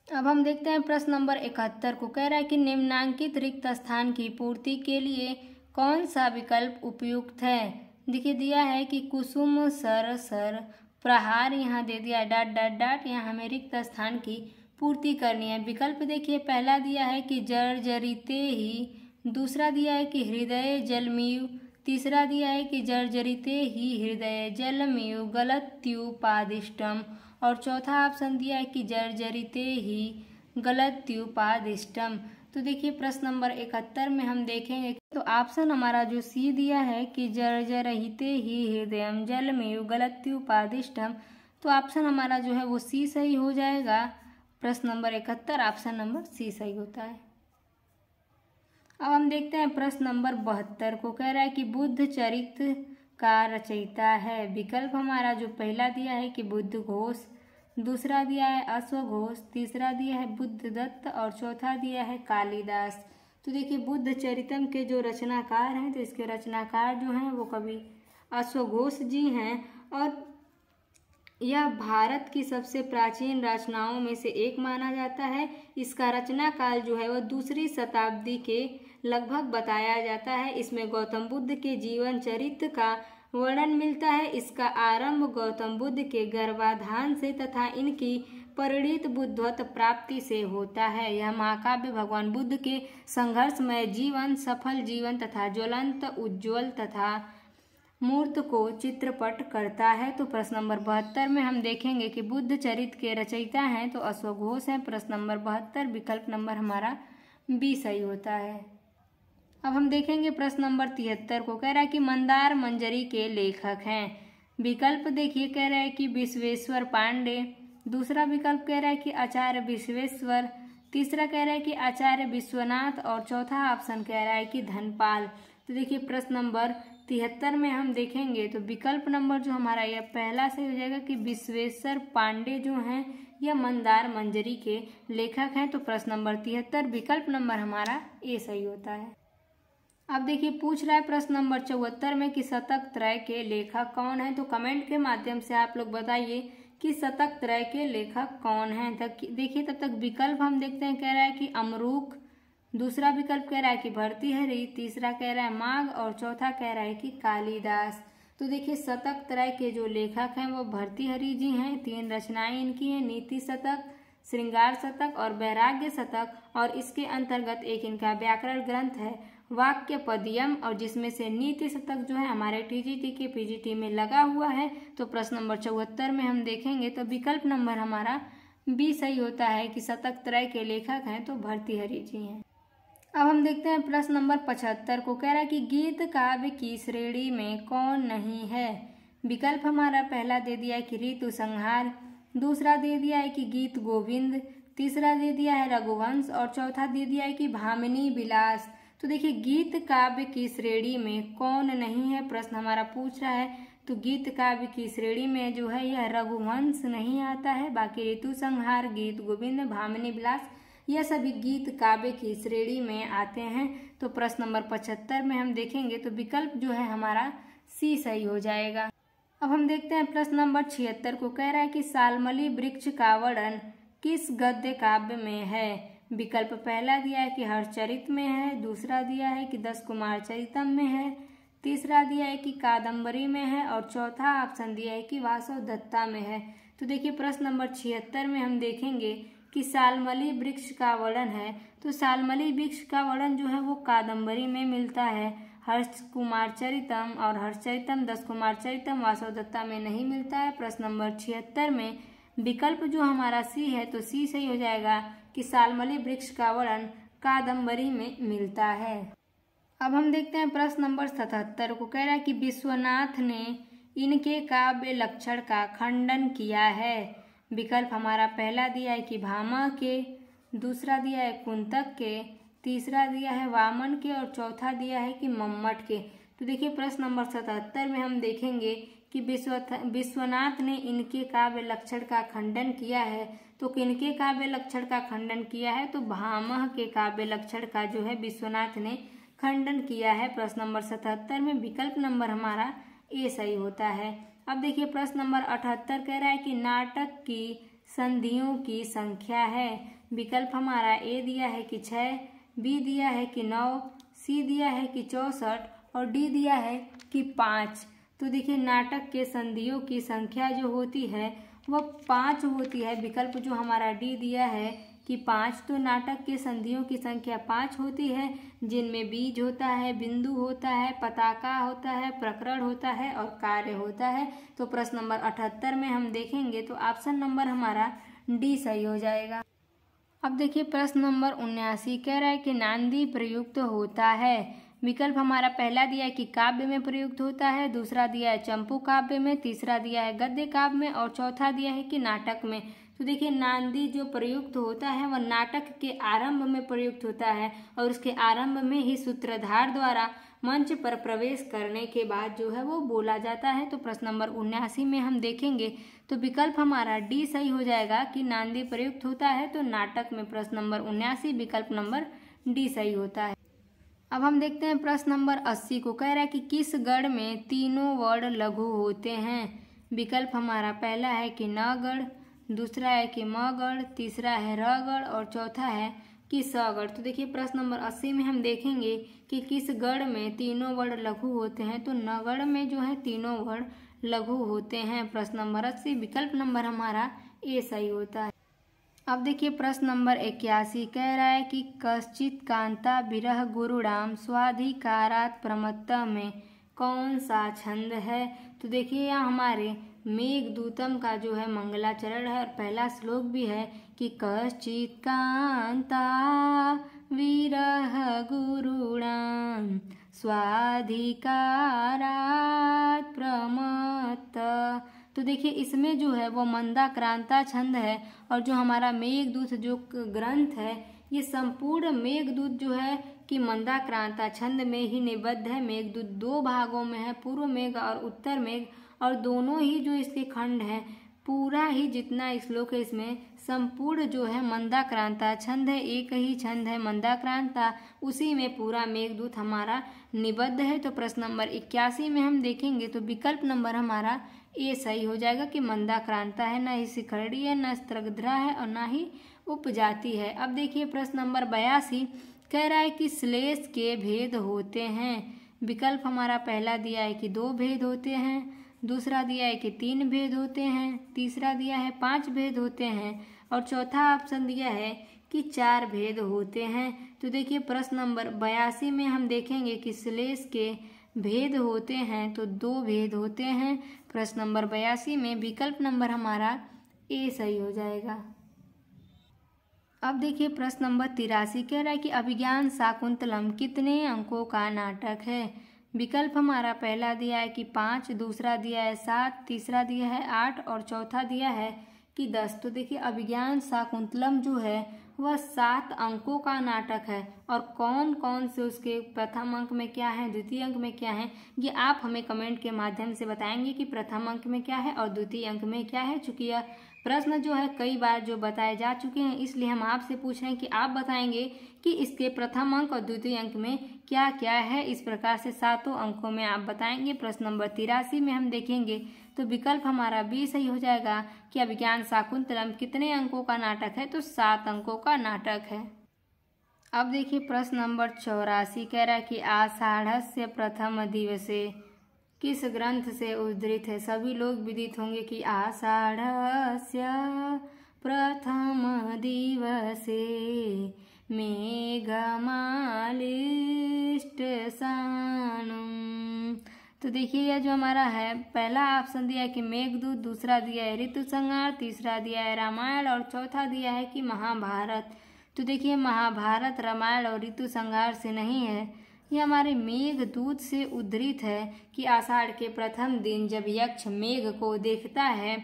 अब हम देखते हैं प्रश्न नंबर 71 को कह रहा है कि निम्नांकित रिक्त स्थान की पूर्ति के लिए कौन सा विकल्प उपयुक्त है। देखिए दिया है कि कुसुम सर सर प्रहार, यहाँ दे दिया डॉट डॉट डॉट, यहाँ हमें रिक्त स्थान की पूर्ति करनी है। विकल्प देखिए पहला दिया है कि जर्जरिते ही, दूसरा दिया है कि हृदय जलमीयु, तीसरा दिया है कि जर्जरिते ही हृदय जलमीयु गलत्युपादिष्टम और चौथा ऑप्शन दिया है कि जर्जरिते ही गलत्युपादिष्टम। तो देखिए प्रश्न नंबर 71 में हम देखेंगे तो ऑप्शन हमारा जो सी दिया है कि जर्जरहिते ही हृदयम जलमेयु गलत्युपादिष्टम, तो ऑप्शन हमारा जो है वो सी सही हो जाएगा। प्रश्न नंबर 71 ऑप्शन नंबर सी सही होता है। अब हम देखते हैं प्रश्न नंबर 72 को कह रहा है कि बुद्ध चरित का रचयिता है। विकल्प हमारा जो पहला दिया है कि बुद्ध घोष, दूसरा दिया है अश्वघोष, तीसरा दिया है बुद्धदत्त और चौथा दिया है कालिदास। तो देखिए बुद्ध चरितम के जो रचनाकार हैं तो इसके रचनाकार जो हैं वो कवि अश्वघोष जी हैं और यह भारत की सबसे प्राचीन रचनाओं में से एक माना जाता है। इसका रचना काल जो है वह दूसरी शताब्दी के लगभग बताया जाता है। इसमें गौतम बुद्ध के जीवन चरित्र का वर्णन मिलता है। इसका आरंभ गौतम बुद्ध के गर्भाधान से तथा इनकी परिणित बुद्धत्व प्राप्ति से होता है। यह महाकाव्य भगवान बुद्ध के संघर्षमय जीवन, सफल जीवन तथा ज्वलंत उज्ज्वल तथा मूर्त को चित्रपट करता है। तो प्रश्न नंबर 72 में हम देखेंगे कि बुद्ध चरित्र के रचयिता हैं तो अश्वघोष हैं। प्रश्न नंबर 72 विकल्प नंबर हमारा बी सही होता है। अब हम देखेंगे प्रश्न नंबर 73 को कह रहा है कि मंदार मंजरी के लेखक हैं। विकल्प देखिए कह रहा है कि विश्वेश्वर पांडे, दूसरा विकल्प कह रहा है कि आचार्य विश्वेश्वर, तीसरा कह रहा है कि आचार्य विश्वनाथ और चौथा ऑप्शन कह रहा है कि धनपाल। तो देखिए प्रश्न नंबर 73 में हम देखेंगे तो विकल्प नंबर जो हमारा यह पहला सही हो जाएगा कि विश्वेश्वर पांडे जो हैं यह मंदार मंजरी के लेखक हैं। तो प्रश्न नंबर 73 विकल्प नंबर हमारा ए सही होता है। अब देखिए पूछ रहा है प्रश्न नंबर 74 में कि शतक त्रय के लेखक कौन है। तो कमेंट के माध्यम से आप लोग बताइए कि शतक त्रय के लेखक कौन हैं। देखिए तब तक विकल्प हम देखते हैं। कह रहा है कि अमरूक, दूसरा विकल्प कह रहा है कि भर्तृहरि, तीसरा कह रहा है माघ और चौथा कह रहा है कि कालिदास। तो देखिए शतक त्रय के जो लेखक हैं वो भर्तृहरि जी हैं। 3 रचनाएं इनकी हैं, नीति शतक, श्रृंगार शतक और वैराग्य शतक और इसके अंतर्गत एक इनका व्याकरण ग्रंथ है वाक्य पदियम और जिसमें से नीति शतक जो है हमारे टीजीटी के पीजीटी में लगा हुआ है। तो प्रश्न नंबर 74 में हम देखेंगे तो विकल्प नंबर हमारा बी सही होता है कि शतक त्रय के लेखक हैं तो भर्तृहरि जी हैं। अब हम देखते हैं प्रश्न नंबर 75 को कह रहा है कि गीत काव्य की श्रेणी में कौन नहीं है। विकल्प हमारा पहला दे दिया है कि ऋतु संहार, दूसरा दे दिया है कि गीत गोविंद, तीसरा दे दिया है रघुवंश और चौथा दे दिया है कि भामिनी विलास। तो देखिए गीत काव्य की श्रेणी में कौन नहीं है प्रश्न हमारा पूछ रहा है। तो गीत काव्य की श्रेणी में जो है यह रघुवंश नहीं आता है। बाकी ऋतु संहार, गीत गोविंद, भामिनी विलास यह सभी गीत काव्य की श्रेणी में आते हैं। तो प्रश्न नंबर 75 में हम देखेंगे तो विकल्प जो है हमारा सी सही हो जाएगा। अब हम देखते हैं प्रश्न नंबर 76 को कह रहा है कि सालमली वृक्ष का वर्णन किस गद्य काव्य में है। विकल्प पहला दिया है कि हर्षचरित में है, दूसरा दिया है कि 10 कुमार चरितम में है, तीसरा दिया है कि कादम्बरी में है और चौथा ऑप्शन दिया है कि वासव दत्ता में है। तो देखिए प्रश्न नंबर 76 में हम देखेंगे कि शाल्मली वृक्ष का वर्णन है। तो शाल्मली वृक्ष का वर्णन जो है वो कादम्बरी में मिलता है, हर्षकुमारचरितम और हर्षचरितम, दशकुमारचरितम, वासवदत्ता में नहीं मिलता है। प्रश्न नंबर 76 में विकल्प जो हमारा सी है, तो सी सही हो जाएगा कि शाल्मली वृक्ष का वर्णन कादम्बरी में मिलता है। अब हम देखते हैं प्रश्न नंबर 77 को। कह रहा है कि विश्वनाथ ने इनके काव्य लक्षण का खंडन किया है। विकल्प हमारा पहला दिया है कि भामा के, दूसरा दिया है कुंतक के, तीसरा दिया है वामन के और चौथा दिया है कि मम्मट के। तो देखिए प्रश्न नंबर 77 में हम देखेंगे कि विश्वनाथ ने इनके काव्य लक्षण का खंडन किया है। तो किनके काव्य लक्षण का खंडन किया है? तो भामा के काव्य लक्षण का जो है विश्वनाथ ने खंडन किया है। प्रश्न नंबर 77 में विकल्प नंबर हमारा ए सही होता है। अब देखिए प्रश्न नंबर 78 कह रहा है कि नाटक की संधियों की संख्या है। विकल्प हमारा ए दिया है कि 6, बी दिया है कि 9, सी दिया है कि 64 और डी दिया है कि 5। तो देखिए नाटक के संधियों की संख्या जो होती है वह 5 होती है। विकल्प जो हमारा डी दिया है कि 5, तो नाटक के संधियों की संख्या 5 होती है, जिनमें बीज होता है, बिंदु होता है, पताका होता है, प्रकरण होता है और कार्य होता है। तो प्रश्न नंबर 78 में हम देखेंगे तो ऑप्शन नंबर हमारा डी सही हो जाएगा। अब देखिए प्रश्न नंबर 79 कह रहा है कि नांदी प्रयुक्त होता है। विकल्प हमारा पहला दिया है कि काव्य में प्रयुक्त होता है, दूसरा दिया है चंपू काव्य में, तीसरा दिया है गद्य काव्य में और चौथा दिया है कि नाटक में। तो देखिए नांदी जो प्रयुक्त होता है वह नाटक के आरंभ में प्रयुक्त होता है और उसके आरंभ में ही सूत्रधार द्वारा मंच पर प्रवेश करने के बाद जो है वो बोला जाता है। तो प्रश्न नंबर 79 में हम देखेंगे तो विकल्प हमारा डी सही हो जाएगा कि नांदी प्रयुक्त होता है तो नाटक में। प्रश्न नंबर 79 विकल्प नंबर डी सही होता है। अब हम देखते हैं प्रश्न नंबर 80 को। कह रहा है कि किस गढ़ में तीनों वर्ण लघु होते हैं। विकल्प हमारा पहला है कि न गढ़, दूसरा है कि म गढ़, तीसरा है र गढ़ और चौथा है कि स गढ़। तो देखिए प्रश्न नंबर 80 में हम देखेंगे कि किस गढ़ में तीनों वर्ण लघु होते हैं। तो न गढ़ में जो है तीनों वर्ण लघु होते हैं। प्रश्न नंबर 80 विकल्प नंबर हमारा ए सही होता है। अब देखिए प्रश्न नंबर 81 कह रहा है कि कश्चित कांता विरह गुरुणाम स्वाधिकारात् प्रमत्ता में कौन सा छंद है। तो देखिए यहाँ हमारे मेघदूतम का जो है मंगलाचरण है और पहला श्लोक भी है कि कश्चित कांता विरह गुरुणाम स्वाधिकारात् प्रमत्ता। तो देखिए इसमें जो है वो मंदाक्रांता छंद है और जो हमारा मेघदूत जो ग्रंथ है ये संपूर्ण मेघदूत जो है कि मंदाक्रांता छंद में ही निबद्ध है। मेघदूत 2 भागों में है, पूर्व मेघ और उत्तर मेघ, और दोनों ही जो इसके खंड हैं पूरा ही जितना श्लोक है इसमें संपूर्ण जो है मंदाक्रांता छंद है। एक ही छंद है मंदाक्रांता, उसी में पूरा मेघदूत हमारा निबद्ध है। तो प्रश्न नंबर 81 में हम देखेंगे तो विकल्प नंबर हमारा ए सही हो जाएगा कि मंदाक्रांता है, ना ही शिखरड़ी है, ना स्त्रगध्रा है और ना ही उपजाति है। अब देखिए प्रश्न नंबर 82 कह रहा है कि श्लेष के भेद होते हैं। विकल्प हमारा पहला दिया है कि 2 भेद होते हैं, दूसरा दिया है कि 3 भेद होते हैं, तीसरा दिया है 5 भेद होते हैं और चौथा ऑप्शन दिया है कि 4 भेद होते हैं। तो देखिए प्रश्न नंबर 82 में हम देखेंगे कि श्लेष के भेद होते हैं तो 2 भेद होते हैं। प्रश्न नंबर 82 में विकल्प नंबर हमारा ए सही हो जाएगा। अब देखिए प्रश्न नंबर 83 कह रहा है कि अभिज्ञान शाकुंतलम कितने अंकों का नाटक है। विकल्प हमारा पहला दिया है कि 5, दूसरा दिया है 7, तीसरा दिया है 8 और चौथा दिया है कि 10। तो देखिए अभिज्ञान शाकुंतलम जो है वह 7 अंकों का नाटक है और कौन कौन से उसके प्रथम अंक में क्या है, द्वितीय अंक में क्या है, ये आप हमें कमेंट के माध्यम से बताएंगे कि प्रथम अंक में क्या है और द्वितीय अंक में क्या है। चूँकि यह प्रश्न जो है कई बार जो बताए जा चुके हैं इसलिए हम आपसे पूछ रहे हैं कि आप बताएंगे कि इसके प्रथम अंक और द्वितीय अंक में क्या क्या है। इस प्रकार से 7 अंकों में आप बताएंगे। प्रश्न नंबर 83 में हम देखेंगे तो विकल्प हमारा बी सही हो जाएगा कि अभिज्ञान शाकुंतलम कितने अंकों का नाटक है, तो 7 अंकों का नाटक है। अब देखिए प्रश्न नंबर 84 कह रहा है कि आषाढ़स्य प्रथम दिवसे किस ग्रंथ से उद्धृत है। सभी लोग विदित होंगे कि आषाढ़स्य प्रथम दिवसे मेघमालिष्टसानुम। तो देखिए यह जो हमारा है, पहला ऑप्शन दिया है कि मेघदूत, दूसरा दिया है ऋतु संहार, तीसरा दिया है रामायण और चौथा दिया है कि महाभारत। तो देखिए महाभारत, रामायण और ऋतु संहार से नहीं है, ये हमारे मेघदूत से उद्धृत है कि आषाढ़ के प्रथम दिन जब यक्ष मेघ को देखता है,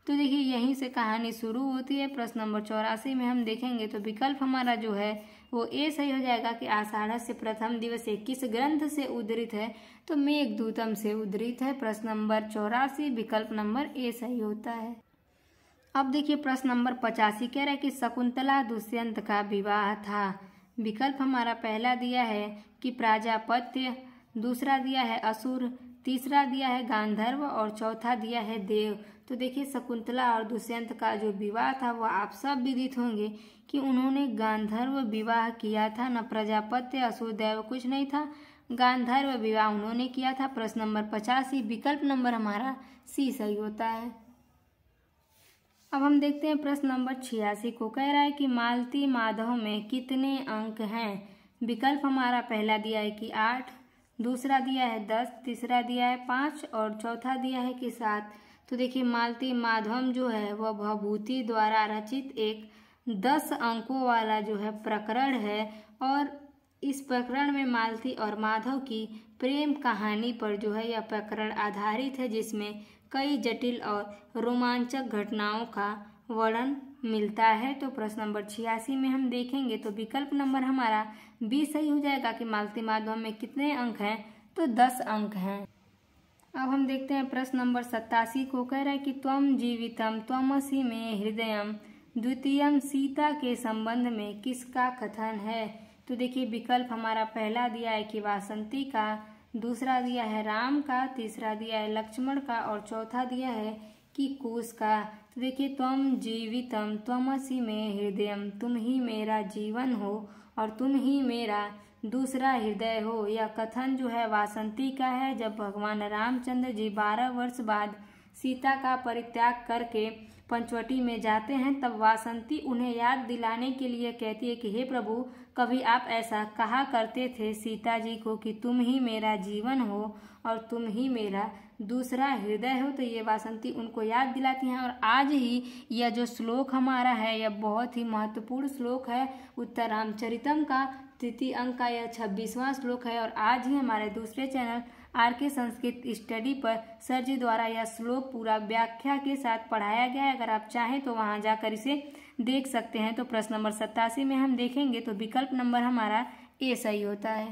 तो देखिए यहीं से कहानी शुरू होती है। प्रश्न नंबर 84 में हम देखेंगे तो विकल्प हमारा जो है वो ए सही हो जाएगा कि आषाढ़ से प्रथम दिवस किस ग्रंथ से उद्धृत है, तो मेघदूतम से उद्धृत है। प्रश्न नंबर 84 विकल्प नंबर ए सही होता है। अब देखिए प्रश्न नंबर 85 कह रहा है कि शकुंतला दुष्यंत का विवाह था। विकल्प हमारा पहला दिया है कि प्राजापत्य, दूसरा दिया है असुर, तीसरा दिया है गांधर्व और चौथा दिया है देव। तो देखिए शकुंतला और दुष्यंत का जो विवाह था वो आप सब विदित होंगे कि उन्होंने गांधर्व विवाह किया था, न प्रजापत्य असुर देव कुछ नहीं था, गांधर्व विवाह उन्होंने किया था। प्रश्न नंबर 85 विकल्प नंबर हमारा सी सही होता है। अब हम देखते हैं प्रश्न नंबर 86 को, कह रहा है कि मालती माधव में कितने अंक हैं। विकल्प हमारा पहला दिया है कि 8, दूसरा दिया है 10, तीसरा दिया है 5 और चौथा दिया है कि 7। तो देखिए मालती माधवम जो है वह भभूति द्वारा रचित एक 10 अंकों वाला जो है प्रकरण है, और इस प्रकरण में मालती और माधव की प्रेम कहानी पर जो है यह प्रकरण आधारित है, जिसमें कई जटिल और रोमांचक घटनाओं का वर्णन मिलता है। तो प्रश्न नंबर 86 में हम देखेंगे तो विकल्प नंबर हमारा बी सही हो जाएगा कि मालती माधव में कितने अंक हैं, तो 10 अंक हैं। अब हम देखते हैं प्रश्न नंबर 87 को, कह रहा है कि त्वम जीवितम त्वमसि में हृदयम द्वितीयम सीता के संबंध में किसका कथन है। तो देखिए विकल्प हमारा पहला दिया है कि वासंती का, दूसरा दिया है राम का, तीसरा दिया है लक्ष्मण का और चौथा दिया है कि कुश का। तो देखिए त्वम जीवितम त्वमसि में हृदयम, तुम ही मेरा जीवन हो और तुम ही मेरा दूसरा हृदय हो, यह कथन जो है वासंती का है। जब भगवान रामचंद्र जी 12 वर्ष बाद सीता का परित्याग करके पंचवटी में जाते हैं, तब वासंती उन्हें याद दिलाने के लिए कहती है कि हे प्रभु, कभी आप ऐसा कहा करते थे सीता जी को कि तुम ही मेरा जीवन हो और तुम ही मेरा दूसरा हृदय हो। तो ये वासंती उनको याद दिलाती हैं, और आज ही यह जो श्लोक हमारा है यह बहुत ही महत्वपूर्ण श्लोक है। उत्तर रामचरितम का तृतीय अंक का यह 26वां श्लोक है, और आज ही हमारे दूसरे चैनल आरके संस्कृत स्टडी पर सर जी द्वारा यह श्लोक पूरा व्याख्या के साथ पढ़ाया गया है। अगर आप चाहें तो वहां जाकर इसे देख सकते हैं। तो प्रश्न नंबर 87 में हम देखेंगे तो विकल्प नंबर हमारा ए सही होता है।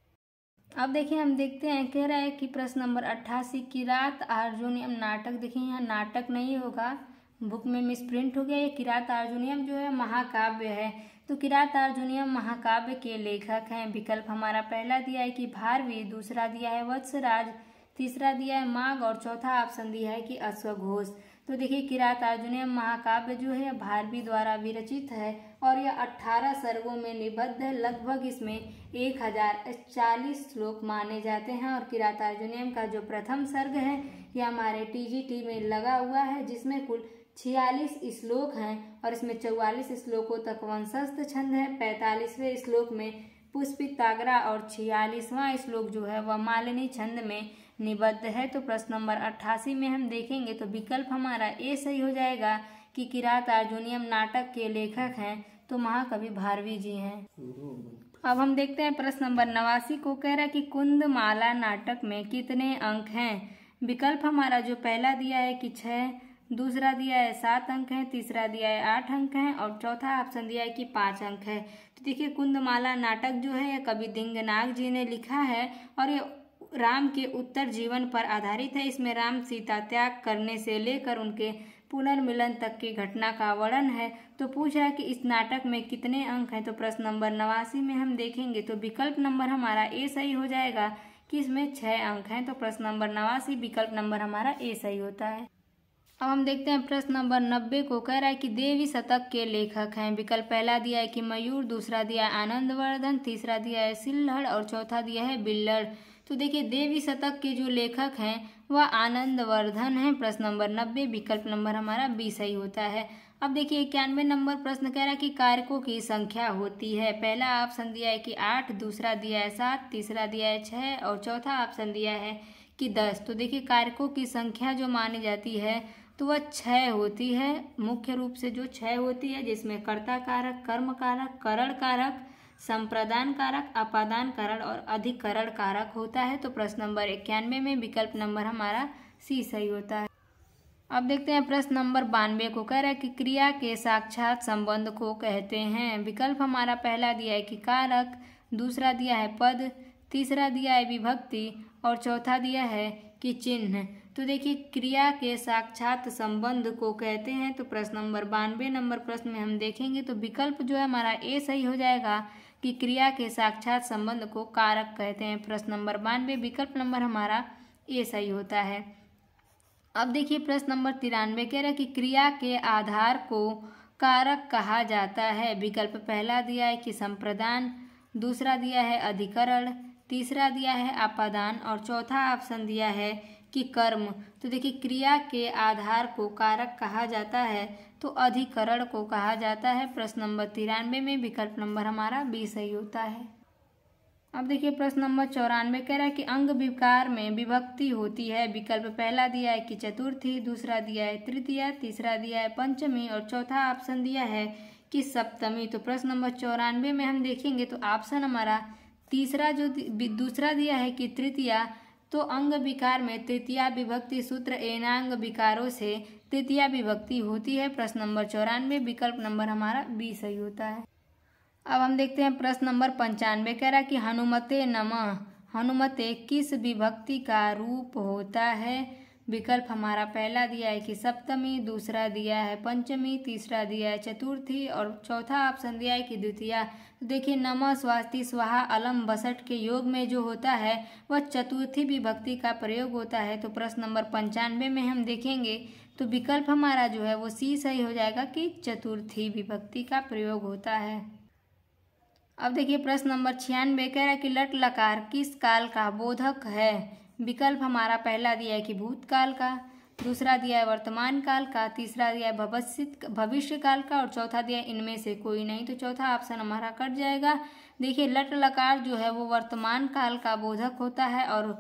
अब देखिए हम देखते हैं, कह रहा है कि प्रश्न नंबर 88 किरात अर्जुनियम नाटक, देखिए यहाँ नाटक नहीं होगा, बुक में मिसप्रिंट हो गया। ये किरात अर्जुनियम जो है महाकाव्य है। तो किरात अर्जुनियम महाकाव्य के लेखक हैं। विकल्प हमारा पहला दिया है कि भारवी, दूसरा दिया है वत्सराज, तीसरा दिया है माघ और चौथा ऑप्शन दिया है कि अश्वघोष। तो देखिए किरात अर्जुनियम महाकाव्य जो है भारवी द्वारा विरचित है और यह 18 सर्गों में निबद्ध है। लगभग इसमें 1040 श्लोक माने जाते हैं, और किरात अर्जुनियम का जो प्रथम सर्ग है यह हमारे टीजीटी में लगा हुआ है, जिसमें कुल 46 श्लोक हैं और इसमें 44 श्लोकों तक वंशस्थ छंद है, 45वें श्लोक में पुष्पिताग्रा और 46वां श्लोक जो है वह मालिनी छंद में निबद्ध है। तो प्रश्न नंबर 88 में हम देखेंगे तो विकल्प हमारा ए सही हो जाएगा कि किरात अर्जुनियम नाटक के लेखक हैं तो महाकवि भारवी जी हैं। अब हम देखते हैं प्रश्न नंबर 89 को, कह रहा है कि कुंदमाला नाटक में कितने अंक हैं। विकल्प हमारा जो पहला दिया है कि 6, दूसरा दिया है 7 अंक हैं, तीसरा दिया है 8 अंक हैं और चौथा ऑप्शन दिया है कि 5 अंक है। तो देखिए कुंदमाला नाटक जो है यह कवि दिंगनाग जी ने लिखा है और ये राम के उत्तर जीवन पर आधारित है। इसमें राम सीता त्याग करने से लेकर उनके पुनर्मिलन तक की घटना का वर्णन है। तो पूछा है कि इस नाटक में कितने अंक हैं। तो प्रश्न नंबर 89 में हम देखेंगे तो विकल्प नंबर हमारा ए सही हो जाएगा कि इसमें 6 अंक हैं। तो प्रश्न नंबर 89 विकल्प नंबर हमारा ए सही होता है। अब हम देखते हैं प्रश्न नंबर 90 को, कह रहा है कि देवी शतक के लेखक हैं। विकल्प पहला दिया है कि मयूर, दूसरा दिया है आनंदवर्धन, तीसरा दिया है सिल्हड़ और चौथा दिया है बिल्लड़। तो देखिए देवी शतक के जो लेखक हैं वह आनंदवर्धन हैं। प्रश्न नंबर 90 विकल्प नंबर हमारा बी सही होता है। अब देखिए 91 नंबर प्रश्न कह रहा है कि कारकों की संख्या होती है। पहला ऑप्शन दिया है कि 8, दूसरा दिया है 7, तीसरा दिया है 6 और चौथा ऑप्शन दिया है कि 10। तो देखिए कारकों की संख्या जो मानी जाती है तो वह 6 होती है। मुख्य रूप से जो 6 होती है, जिसमें कर्ता कारक, कर्म कारक, करण कारक, संप्रदान कारक, अपादान कारक और अधिकरण कारक होता है। तो प्रश्न नंबर 91 में विकल्प नंबर हमारा सी सही होता है। अब देखते हैं प्रश्न नंबर 92 को। कह रहा है कि क्रिया के साक्षात संबंध को कहते हैं। विकल्प हमारा पहला दिया है कि कारक, दूसरा दिया है पद, तीसरा दिया है विभक्ति और चौथा दिया है कि चिन्ह। तो देखिए क्रिया के साक्षात संबंध को कहते हैं। तो प्रश्न नंबर 92 नंबर प्रश्न में हम देखेंगे तो विकल्प जो है हमारा ए सही हो जाएगा कि क्रिया के साक्षात संबंध को कारक कहते हैं। प्रश्न नंबर 92 विकल्प नंबर हमारा ए सही होता है। अब देखिए प्रश्न नंबर 93 कह रहा है कि क्रिया के आधार को कारक कहा जाता है। विकल्प पहला दिया है कि संप्रदान, दूसरा दिया है अधिकरण, तीसरा दिया है अपादान और चौथा ऑप्शन दिया है कि कर्म। तो देखिए क्रिया के आधार को कारक कहा जाता है तो अधिकरण को कहा जाता है। प्रश्न नंबर 93 में विकल्प नंबर हमारा बी सही होता है। अब देखिए प्रश्न नंबर 94 कह रहा है कि अंग विकार में विभक्ति होती है। विकल्प पहला दिया है कि चतुर्थी, दूसरा दिया है तृतीया, तीसरा दिया है पंचमी और चौथा ऑप्शन दिया है कि सप्तमी। तो प्रश्न नंबर 94 में हम देखेंगे तो ऑप्शन हमारा तीसरा जो दूसरा दिया है कि तृतीया, तो अंग विकार में तृतीया विभक्ति सूत्र एनांग विकारों से तृतीया विभक्ति होती है। प्रश्न नंबर 94 विकल्प नंबर हमारा बी सही होता है। अब हम देखते हैं प्रश्न नंबर 95 कह रहा है कि हनुमते नमः, हनुमते किस विभक्ति का रूप होता है। विकल्प हमारा पहला दिया है कि सप्तमी, दूसरा दिया है पंचमी, तीसरा दिया है चतुर्थी और चौथा ऑप्शन दिया है कि द्वितीया। तो देखिए नमः, स्वास्ति, स्वाहा, अलम, बसठ के योग में जो होता है वह चतुर्थी विभक्ति का प्रयोग होता है। तो प्रश्न नंबर 95 में हम देखेंगे तो विकल्प हमारा जो है वो सी सही हो जाएगा कि चतुर्थी विभक्ति का प्रयोग होता है। अब देखिए प्रश्न नंबर 96 कह रहा है कि लट लकार किस काल का बोधक है। विकल्प हमारा पहला दिया है कि भूतकाल का, दूसरा दिया है वर्तमान काल का, तीसरा दिया है भविष्य काल का और चौथा दिया है इनमें से कोई नहीं। तो चौथा ऑप्शन हमारा कट जाएगा। देखिए लट लकार जो है वो वर्तमान काल का बोधक होता है और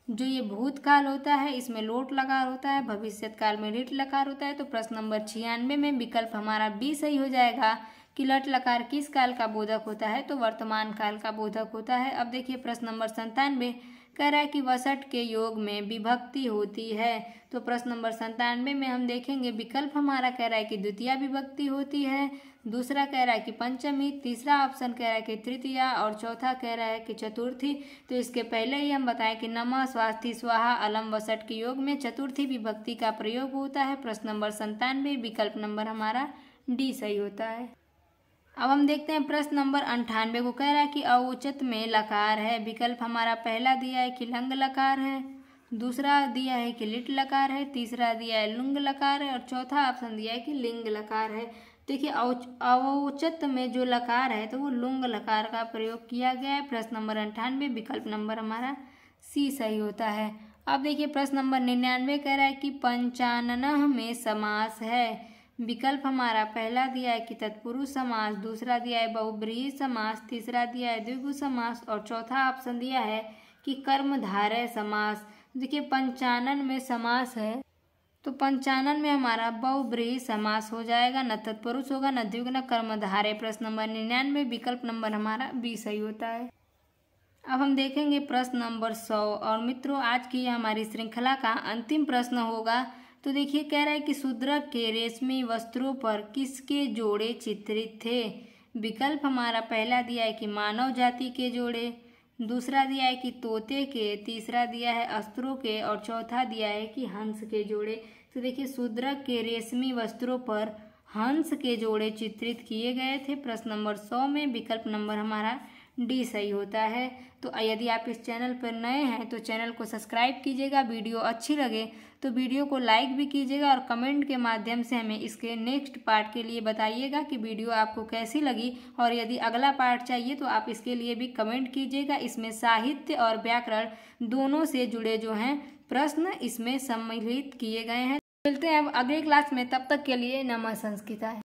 जो ये भूतकाल होता है इसमें लोट लकार होता है, भविष्यत काल में लिट लकार होता है। तो प्रश्न नंबर 96 में विकल्प हमारा बी सही हो जाएगा कि लट लकार किस काल का बोधक होता है, तो वर्तमान काल का बोधक होता है। अब देखिए प्रश्न नंबर 97 कह रहा है कि वसठ के योग में विभक्ति होती है। तो प्रश्न नंबर 97 में हम देखेंगे विकल्प हमारा कह रहा है कि द्वितीया विभक्ति होती है, दूसरा कह रहा है कि पंचमी, तीसरा ऑप्शन कह रहा है कि तृतीया और चौथा कह रहा है कि चतुर्थी। तो इसके पहले ही हम बताएं कि नमः, स्वास्ति, स्वाहा, अलम, वसठ के योग में चतुर्थी विभक्ति का प्रयोग होता है। प्रश्न नंबर 97 विकल्प नंबर हमारा डी सही होता है। अब हम देखते हैं प्रश्न नंबर 98 को। कह रहा है कि अवोचत में लकार है। विकल्प हमारा पहला दिया है कि लंग लकार है, दूसरा दिया है कि लिट लकार है, तीसरा दिया है लुंग लकार है और चौथा ऑप्शन दिया है कि लिंग लकार है। देखिए अवोचत में जो लकार है तो वो लुंग लकार का प्रयोग किया गया है। प्रश्न नंबर 98 विकल्प नंबर हमारा सी सही होता है। अब देखिए प्रश्न नंबर 99 कह रहा है कि पंचाननः में समास है। विकल्प हमारा पहला दिया है कि तत्पुरुष समास, दूसरा दिया है बहुब्रीहि समास, तीसरा दिया है द्विगु समास और चौथा ऑप्शन दिया है कि कर्मधारय समास। देखिए पंचानन में समास है तो पंचानन में हमारा बहुब्रीहि समास हो जाएगा, न तत्पुरुष होगा, न द्विगु, न कर्मधारय। प्रश्न नंबर 99 विकल्प नंबर हमारा बी सही होता है। अब हम देखेंगे प्रश्न नंबर 100 और मित्रों आज की हमारी श्रृंखला का अंतिम प्रश्न होगा। तो देखिए कह रहा है कि शूद्रक के रेशमी वस्त्रों पर किसके जोड़े चित्रित थे। विकल्प हमारा पहला दिया है कि मानव जाति के जोड़े, दूसरा दिया है कि तोते के, तीसरा दिया है अस्त्रों के और चौथा दिया है कि हंस के जोड़े। तो देखिए शूद्रक के रेशमी वस्त्रों पर हंस के जोड़े चित्रित किए गए थे। प्रश्न नंबर 100 में विकल्प नंबर हमारा डी सही होता है। तो यदि आप इस चैनल पर नए हैं तो चैनल को सब्सक्राइब कीजिएगा। वीडियो अच्छी लगे तो वीडियो को लाइक भी कीजिएगा और कमेंट के माध्यम से हमें इसके नेक्स्ट पार्ट के लिए बताइएगा कि वीडियो आपको कैसी लगी। और यदि अगला पार्ट चाहिए तो आप इसके लिए भी कमेंट कीजिएगा। इसमें साहित्य और व्याकरण दोनों से जुड़े जो हैं प्रश्न इसमें सम्मिलित किए गए हैं। मिलते हैं अब अगले क्लास में, तब तक के लिए नमः संस्कृताय।